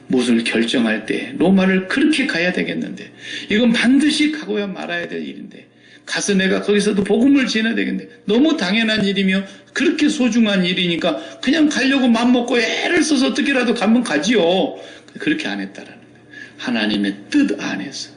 무엇을 결정할 때 로마를 그렇게 가야 되겠는데, 이건 반드시 가고야 말아야 될 일인데, 가서 내가 거기서도 복음을 전해야 되겠는데, 너무 당연한 일이며 그렇게 소중한 일이니까 그냥 가려고 맘먹고 애를 써서 어떻게라도 가면 가지요. 그렇게 안 했다라는 거예요. 하나님의 뜻 안에서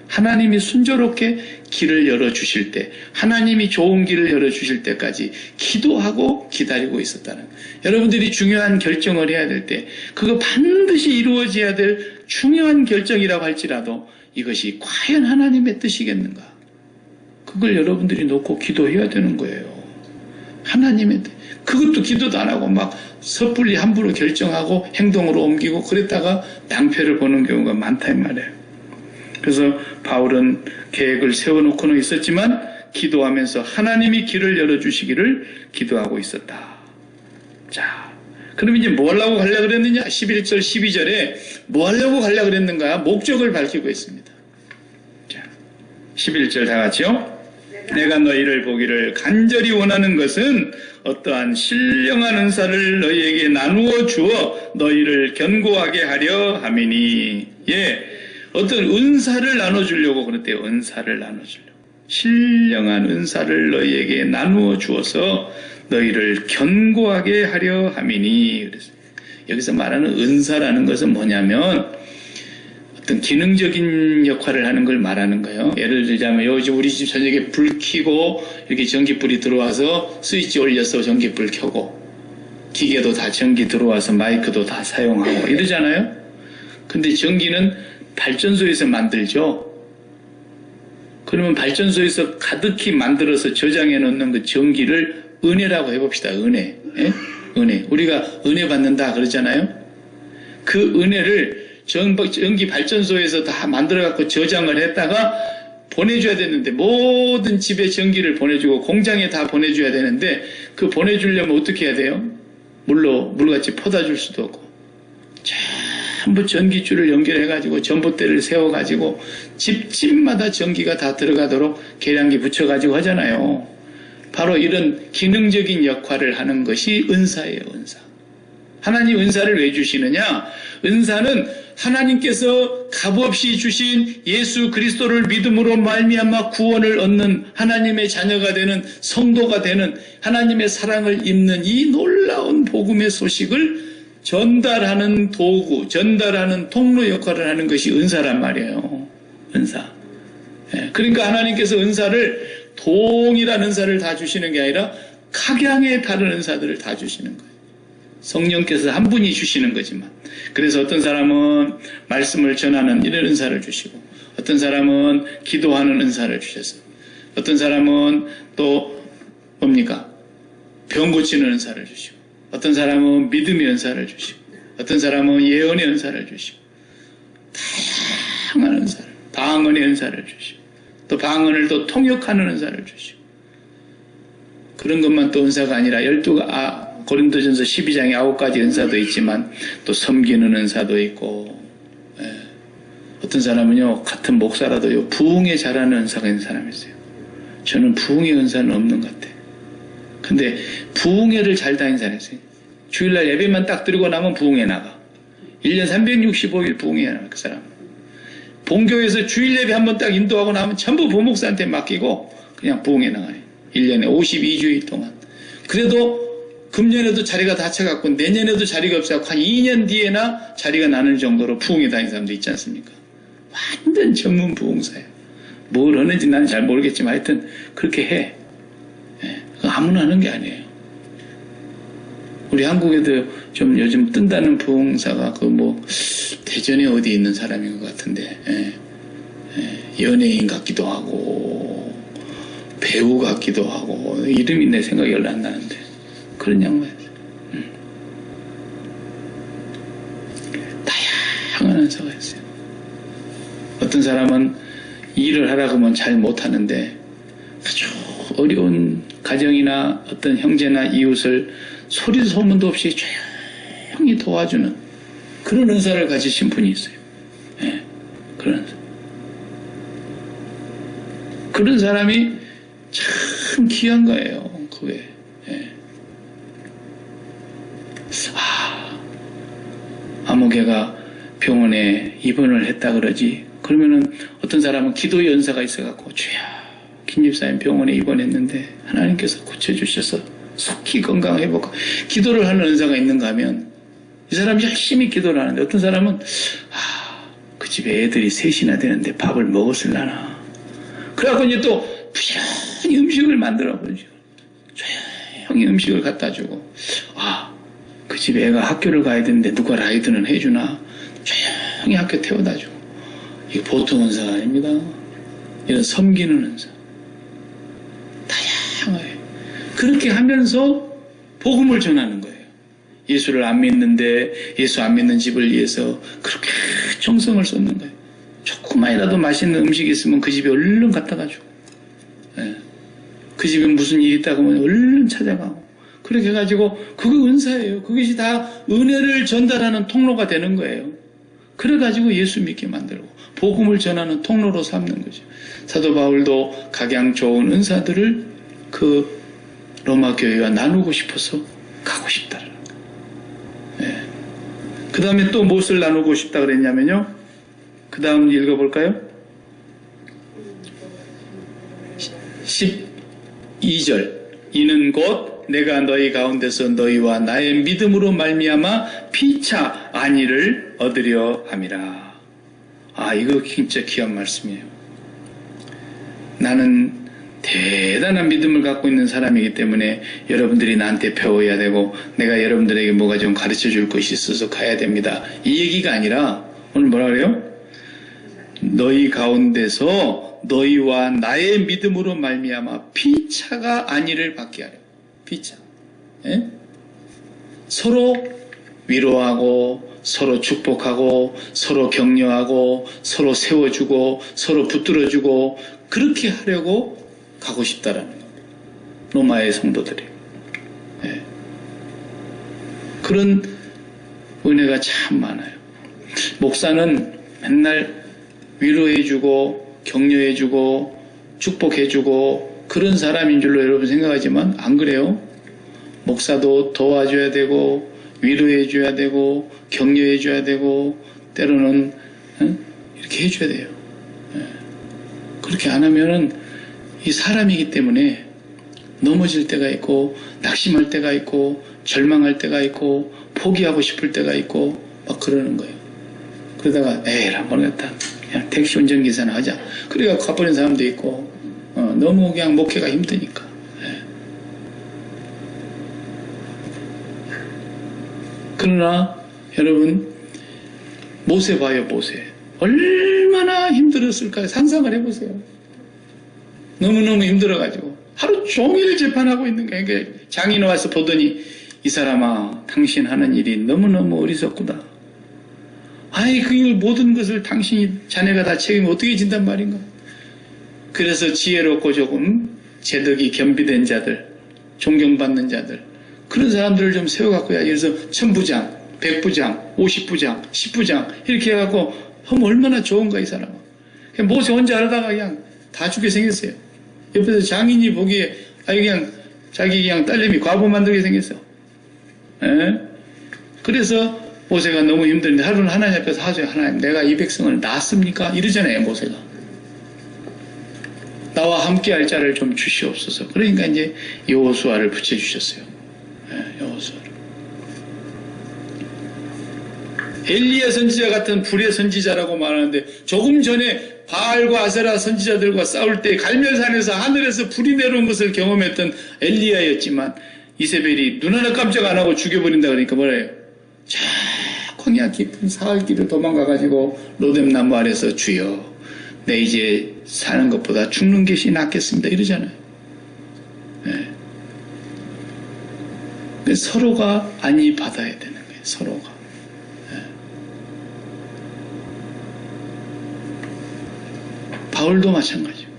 하나님이 순조롭게 길을 열어주실 때, 하나님이 좋은 길을 열어주실 때까지 기도하고 기다리고 있었다는 거예요. 여러분들이 중요한 결정을 해야 될 때, 그거 반드시 이루어져야 될 중요한 결정이라고 할지라도 이것이 과연 하나님의 뜻이겠는가, 그걸 여러분들이 놓고 기도해야 되는 거예요. 하나님의 뜻. 그것도 기도도 안 하고 막 섣불리 함부로 결정하고 행동으로 옮기고 그랬다가 낭패를 보는 경우가 많다 이 말이에요. 그래서 바울은 계획을 세워놓고는 있었지만 기도하면서 하나님이 길을 열어주시기를 기도하고 있었다. 자, 그럼 이제 뭐 하려고 가려고 그랬느냐? 11절 12절에 뭐 하려고 가려고 그랬는가? 목적을 밝히고 있습니다. 자, 11절 다 같이요. 내가 너희를 보기를 간절히 원하는 것은 어떠한 신령한 은사를 너희에게 나누어 주어 너희를 견고하게 하려 함이니. 어떤 은사를 나눠주려고 그랬대요. 은사를 나눠주려고. 신령한 은사를 너희에게 나누어 주어서 너희를 견고하게 하려 함이니. 그래서 여기서 말하는 은사라는 것은 뭐냐면 어떤 기능적인 역할을 하는 걸 말하는 거예요. 예를 들자면 요즘 우리 집 저녁에 불 켜고 이렇게 전기불이 들어와서 스위치 올려서 전기불 켜고 기계도 다 전기 들어와서 마이크도 다 사용하고 이러잖아요. 근데 전기는 발전소에서 만들죠. 그러면 발전소에서 가득히 만들어서 저장해 놓는 그 전기를 은혜라고 해봅시다. 은혜. 은혜. 우리가 은혜 받는다 그러잖아요. 그 은혜를 전기 발전소에서 다 만들어갖고 저장을 했다가 보내줘야 되는데, 모든 집에 전기를 보내주고 공장에 다 보내줘야 되는데, 그 보내주려면 어떻게 해야 돼요? 물같이 퍼다 줄 수도 없고, 전부 전기줄을 연결해가지고 전봇대를 세워가지고 집마다 전기가 다 들어가도록 계량기 붙여가지고 하잖아요. 바로 이런 기능적인 역할을 하는 것이 은사예요. 은사. 하나님 은사를 왜 주시느냐? 은사는 하나님께서 값없이 주신 예수 그리스도를 믿음으로 말미암아 구원을 얻는 하나님의 자녀가 되는 성도가 되는 하나님의 사랑을 입는 이 놀라운 복음의 소식을 전달하는 도구, 전달하는 통로 역할을 하는 것이 은사란 말이에요. 은사. 그러니까 하나님께서 은사를 동일한 은사를 다 주시는 게 아니라 각양의 다른 은사들을 다 주시는 거예요. 성령께서 한 분이 주시는 거지만, 그래서 어떤 사람은 말씀을 전하는 이런 은사를 주시고, 어떤 사람은 기도하는 은사를 주셔서, 어떤 사람은 또 뭡니까? 병 고치는 은사를 주시고, 어떤 사람은 믿음의 은사를 주시고, 어떤 사람은 예언의 은사를 주시고, 다양한 은사를, 방언의 은사를 주시고, 또 방언을 또 통역하는 은사를 주시고, 그런 것만 또 은사가 아니라 고린도전서 12장에 9가지 은사도 있지만 또 섬기는 은사도 있고, 어떤 사람은요 같은 목사라도요 부흥에 잘하는 은사가 있는 사람이 있어요. 저는 부흥의 은사는 없는 것 같아요. 근데 부흥회를 잘 다니는 사람이 있어요. 주일날 예배만 딱 드리고 나면 부흥회 나가. 1년 365일 부흥회 나가. 그 사람 본교에서 주일 예배 한번 딱 인도하고 나면 전부 부목사한테 맡기고 그냥 부흥회 나가요. 1년에 52주일 동안. 그래도 금년에도 자리가 다 차갖고 내년에도 자리가 없어갖고 한 2년 뒤에나 자리가 나는 정도로 부흥회 다니는 사람도 있지 않습니까? 완전 전문 부흥사예요. 뭘 하는지 나는 잘 모르겠지만 하여튼 그렇게 해. 아무나 하는 게 아니에요. 우리 한국에도 좀 요즘 뜬다는 부흥사가 대전에 어디 있는 사람인 것 같은데, 연예인 같기도 하고 배우 같기도 하고 이름이 내 생각이 얼른 안 나는데 그런 양반이에요. 다양한 은사가 있어요. 어떤 사람은 일을 하라고 하면 잘 못하는데 아주 어려운 가정이나 어떤 형제나 이웃을 소리 소문도 없이 조용히 도와주는 그런 은사를 가지신 분이 있어요. 그런 은사. 그런 사람이 참 귀한 거예요. 그게. 아무개가 병원에 입원을 했다 그러지. 그러면은 어떤 사람은 기도 연사가 있어갖고 주여 김집사님 병원에 입원했는데 하나님께서 고쳐주셔서 속히 건강해보고 기도를 하는 은사가 있는가 하면 이 사람이 열심히 기도를 하는데 어떤 사람은 그 집에 애들이 셋이나 되는데 밥을 먹었을라나. 그래갖고 이제 또 부지런히 음식을 만들어 보죠. 조용히 음식을 갖다 주고 그 집에 애가 학교를 가야 되는데 누가 라이드는 해주나. 조용히 학교 태워다 주고. 이게 보통 은사가 아닙니다. 이런 섬기는 은사. 다양해요. 그렇게 하면서 복음을 전하는 거예요. 예수를 안 믿는데 예수 안 믿는 집을 위해서 그렇게 정성을 쏟는 거예요. 조금만이라도 맛있는 음식이 있으면 그 집에 얼른 갖다가 주고, 그 집에 무슨 일이 있다고 하면 얼른 찾아가고, 그렇게 해가지고 그거 은사예요. 그것이 다 은혜를 전달하는 통로가 되는 거예요. 그래가지고 예수 믿게 만들고 복음을 전하는 통로로 삼는 거죠. 사도 바울도 각양 좋은 은사들을 그 로마 교회와 나누고 싶어서 가고 싶다는 거예요. 그 다음에 또 무엇을 나누고 싶다 그랬냐면요. 그 다음 읽어볼까요? 12절. 이는 곧 내가 너희 가운데서 너희와 나의 믿음으로 말미암아 피차 안위를 얻으려 함이라. 이거 진짜 귀한 말씀이에요. 나는 대단한 믿음을 갖고 있는 사람이기 때문에 여러분들이 나한테 배워야 되고 내가 여러분들에게 뭐가 좀 가르쳐 줄 것이 있어서 가야 됩니다. 이 얘기가 아니라 오늘 뭐라 그래요? 너희 가운데서 너희와 나의 믿음으로 말미암아 피차가 안위를 받게 하려. 피차. 서로 위로하고 서로 축복하고 서로 격려하고 서로 세워주고 서로 붙들어주고 그렇게 하려고 가고 싶다라는 겁니다. 로마의 성도들이. 그런 은혜가 참 많아요. 목사는 맨날 위로해주고 격려해주고 축복해주고 그런 사람인 줄로 여러분 생각하지만 안 그래요. 목사도 도와줘야 되고 위로해줘야 되고 격려해줘야 되고 때로는 이렇게 해줘야 돼요. 그렇게 안 하면은 이 사람이기 때문에 넘어질 때가 있고 낙심할 때가 있고 절망할 때가 있고 포기하고 싶을 때가 있고 막 그러는 거예요. 그러다가 한번 갖다 그냥 택시 운전기사나 하자. 그래가 가버린 사람도 있고, 너무 그냥 목회가 힘드니까. 그러나 여러분, 모세 봐요, 모세. 얼마나 힘들었을까요? 상상을 해보세요. 너무너무 힘들어가지고 하루 종일 재판하고 있는 거예요. 그러니까 장인이 와서 보더니 이 사람아, 당신 하는 일이 너무너무 어리석구나. 아이, 그 일 모든 것을 당신이 자네가 다 책임을 어떻게 진단 말인가. 그래서 지혜롭고 조금 재덕이 겸비된 자들, 존경받는 자들, 그런 사람들을 좀 세워갖고 해야지. 그래서 1000부장, 100부장, 50부장, 10부장 이렇게 해갖고 하면 얼마나 좋은가 이 사람은. 그냥 모세 혼자 하다가 그냥 다 죽게 생겼어요. 옆에서 장인이 보기에 그냥 자기 그냥 딸내미 과부 만들게 생겼어. 예? 그래서 모세가 너무 힘든데 하루는 하나님 앞에서 하죠. 하나님, 내가 이 백성을 낳았습니까? 이러잖아요, 모세가. 나와 함께 할 자를 좀 주시옵소서. 그러니까 이제 여호수아를 붙여주셨어요. 예, 여호수아를. 엘리야 선지자 같은 불의 선지자라고 말하는데 조금 전에 바알과 아세라 선지자들과 싸울 때 갈멜산에서 하늘에서 불이 내려온 것을 경험했던 엘리야였지만 이세벨이 눈 하나 깜짝 안 하고 죽여버린다 그러니까 뭐래요? 저 광야 깊은 사흘길을 도망가가지고 로뎀나무 아래서 주여 내 이제 사는 것보다 죽는 것이 낫겠습니다 이러잖아요. 네. 서로가 안위 받아야 되는 거예요. 서로가. 바울도 마찬가지고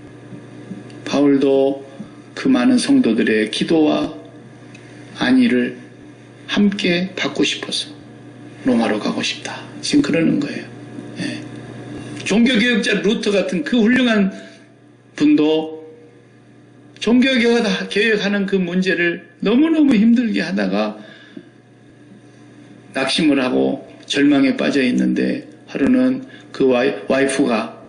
바울도 그 많은 성도들의 기도와 안위를 함께 받고 싶어서 로마로 가고 싶다. 지금 그러는 거예요. 예. 종교개혁자 루터 같은 그 훌륭한 분도 종교개혁하는 그 문제를 너무너무 힘들게 하다가 낙심을 하고 절망에 빠져 있는데 하루는 그 와이프가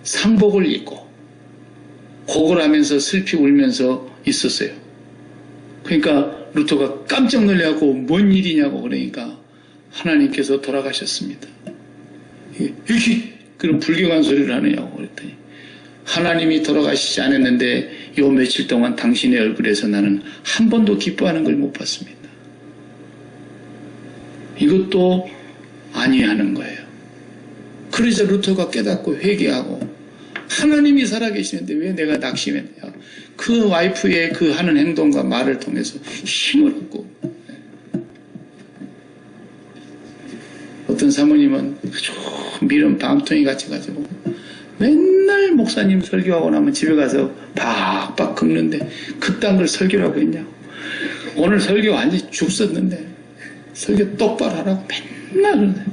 상복을 입고 곡을 하면서 슬피 울면서 있었어요. 그러니까 루터가 깜짝 놀래갖고 뭔 일이냐고 그러니까 하나님께서 돌아가셨습니다. 이렇게 그런 불경한 소리를 하느냐고 그랬더니 하나님이 돌아가시지 않았는데 요 며칠 동안 당신의 얼굴에서 나는 한 번도 기뻐하는 걸 못 봤습니다. 이것도 안위하는 거예요. 그래서 루터가 깨닫고 회개하고 하나님이 살아계시는데 왜 내가 낙심했냐. 그 와이프의 그 하는 행동과 말을 통해서 힘을 얻고 어떤 사모님은 미련 밤통이 같이 가지고 맨날 목사님 설교하고 나면 집에 가서 박박 긁는데 그딴 걸 설교라고 했냐고. 오늘 설교 완전히 죽었는데 설교 똑바로 하라고 맨날 그러네.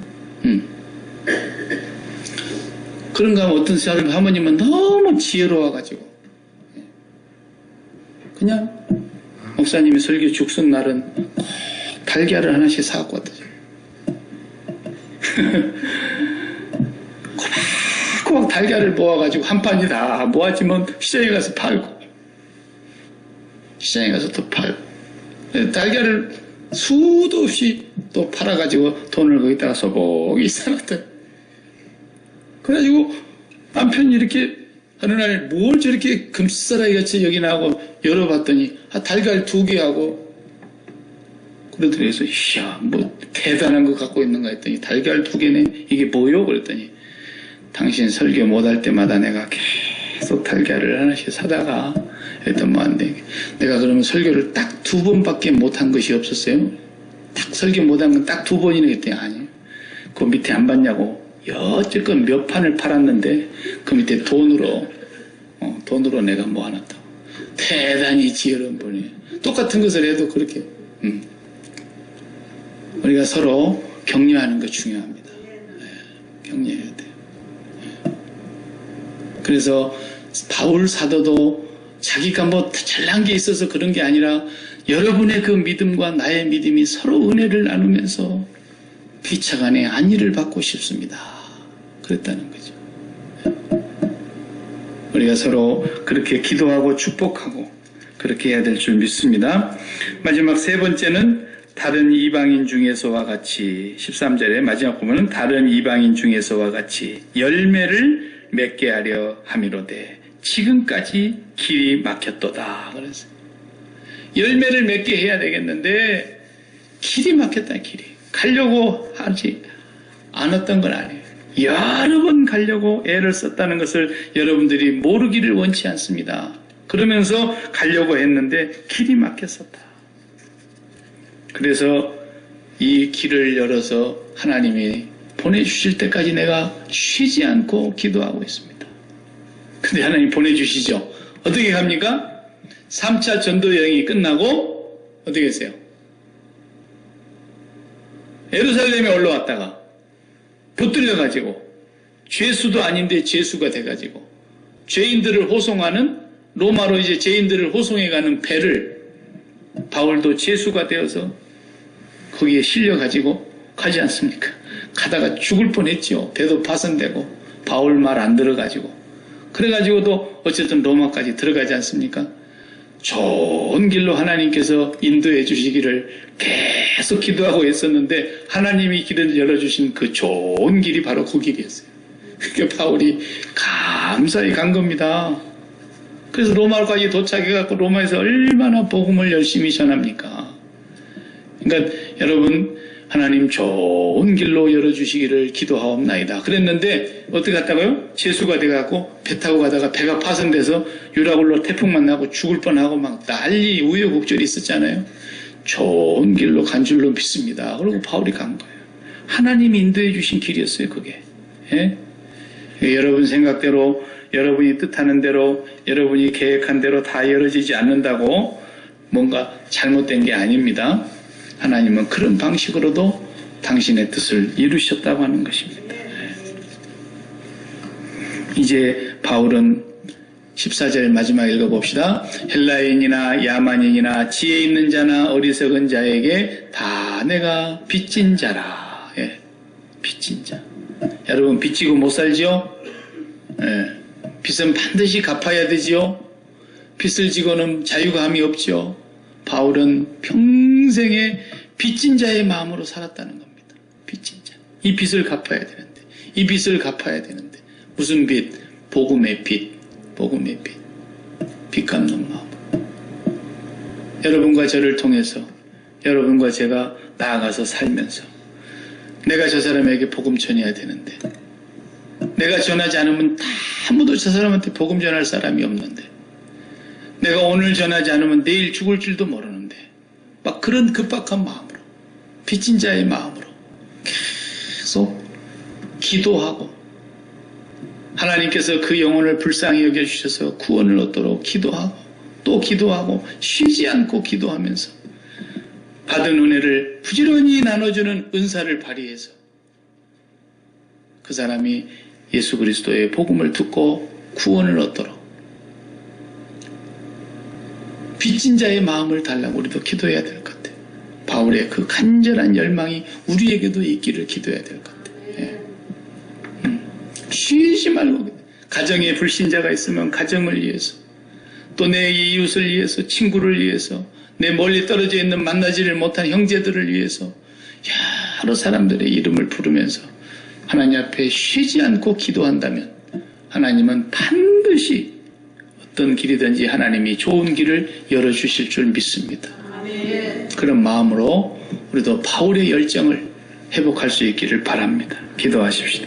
그런가 하면 어떤 사모님은 너무 지혜로워가지고 그냥 목사님이 설교 죽순 날은 꼭 달걀을 하나씩 사갖고 왔다. 꼬박 달걀을 모아가지고 한 판이 다 모아지면 시장에 가서 팔고 시장에 가서 또 팔고 달걀을 수도 없이 또 팔아가지고 돈을 거기다가 소복이 쌓았다. 그래가지고 남편이 이렇게 어느 날 뭘 저렇게 금싸라기 같이 여기 나하고 열어봤더니 달걀 2개 하고 그러더니 그래서 이야 뭐 대단한 거 갖고 있는가 했더니 달걀 2개네 이게 뭐요? 그랬더니 당신 설교 못할 때마다 내가 계속 달걀을 하나씩 사다가 했던 뭐 안 돼. 내가 그러면 설교를 딱 2번밖에 못한 것이 없었어요. 딱 설교 못한 건 딱 2번이네 했더니 아니에요. 그 밑에 안 봤냐고. 여태껏 몇 판을 팔았는데 그 밑에 돈으로 내가 모아놨다고. 대단히 지혜로운 분이에요. 똑같은 것을 해도 그렇게 우리가 서로 격려하는 거 중요합니다. 네, 격려해야 돼요. 네. 그래서 바울 사도도 자기가 뭐 잘난 게 있어서 그런 게 아니라 여러분의 그 믿음과 나의 믿음이 서로 은혜를 나누면서 피차간에 안위를 받고 싶습니다. 그랬다는 거죠. 우리가 서로 그렇게 기도하고 축복하고 그렇게 해야 될 줄 믿습니다. 마지막 3번째는 다른 이방인 중에서와 같이 13절의 마지막 부분은 다른 이방인 중에서와 같이 열매를 맺게 하려 함이로되 지금까지 길이 막혔도다. 그랬어요. 열매를 맺게 해야 되겠는데 길이 막혔다. 길이 가려고 하지 않았던 건 아니에요. 여러 번 가려고 애를 썼다는 것을 여러분들이 모르기를 원치 않습니다. 그러면서 가려고 했는데 길이 막혔었다. 그래서 이 길을 열어서 하나님이 보내주실 때까지 내가 쉬지 않고 기도하고 있습니다. 근데 하나님 보내주시죠. 어떻게 갑니까? 3차 전도 여행이 끝나고 어떻게 했어요? 예루살렘에 올라왔다가 붙들려가지고 죄수도 아닌데 죄수가 돼가지고 죄인들을 호송하는 로마로 이제 죄인들을 호송해가는 배를 바울도 죄수가 되어서 거기에 실려가지고 가지 않습니까? 가다가 죽을 뻔했죠. 배도 파손되고 바울 말 안 들어가지고 그래가지고도 어쨌든 로마까지 들어가지 않습니까? 좋은 길로 하나님께서 인도해 주시기를 계속 기도하고 있었는데 하나님이 길을 열어주신 그 좋은 길이 바로 그 길이었어요. 그러니까 바울이 감사히 간 겁니다. 그래서 로마까지 도착해갖고 로마에서 얼마나 복음을 열심히 전합니까? 그러니까 여러분 하나님 좋은 길로 열어주시기를 기도하옵나이다. 그랬는데 어떻게 갔다고요? 재수가 돼갖고 배 타고 가다가 배가 파손돼서 유라굴로 태풍만 나고 죽을 뻔하고 막 난리 우여곡절이 있었잖아요. 좋은 길로 간 줄로 믿습니다. 그리고 바울이 간 거예요. 하나님이 인도해 주신 길이었어요. 그게. 예? 여러분 생각대로 여러분이 뜻하는 대로 여러분이 계획한 대로 다 열어지지 않는다고 뭔가 잘못된 게 아닙니다. 하나님은 그런 방식으로도 당신의 뜻을 이루셨다고 하는 것입니다. 이제 바울은 14절 마지막 읽어봅시다. 헬라인이나 야만인이나 지혜 있는 자나 어리석은 자에게 다 내가 빚진 자라. 예, 빚진 자. 여러분 빚지고 못 살죠? 예, 빚은 반드시 갚아야 되지요. 빚을 지고는 자유감이 없죠. 바울은 평생에 빚진 자의 마음으로 살았다는 겁니다. 빚진 자. 이 빚을 갚아야 되는데, 이 빚을 갚아야 되는데 무슨 빚? 복음의 빚. 복음의 빚. 빚 갚는 마음. 여러분과 저를 통해서 여러분과 제가 나아가서 살면서 내가 저 사람에게 복음 전해야 되는데 내가 전하지 않으면 아무도 저 사람한테 복음 전할 사람이 없는데 내가 오늘 전하지 않으면 내일 죽을 줄도 모르는데 막 그런 급박한 마음으로 빚진 자의 마음으로 계속 기도하고 하나님께서 그 영혼을 불쌍히 여겨주셔서 구원을 얻도록 기도하고 또 기도하고 쉬지 않고 기도하면서 받은 은혜를 부지런히 나눠주는 은사를 발휘해서 그 사람이 예수 그리스도의 복음을 듣고 구원을 얻도록 빚진 자의 마음을 달라고 우리도 기도해야 될 것 같아요. 바울의 그 간절한 열망이 우리에게도 있기를 기도해야 될 것 같아요. 예. 쉬지 말고 가정에 불신자가 있으면 가정을 위해서 또 내 이웃을 위해서 친구를 위해서 내 멀리 떨어져 있는 만나지를 못한 형제들을 위해서 여러 사람들의 이름을 부르면서 하나님 앞에 쉬지 않고 기도한다면 하나님은 반드시 어떤 길이든지 하나님이 좋은 길을 열어주실 줄 믿습니다. 그런 마음으로 우리도 바울의 열정을 회복할 수 있기를 바랍니다. 기도하십시오.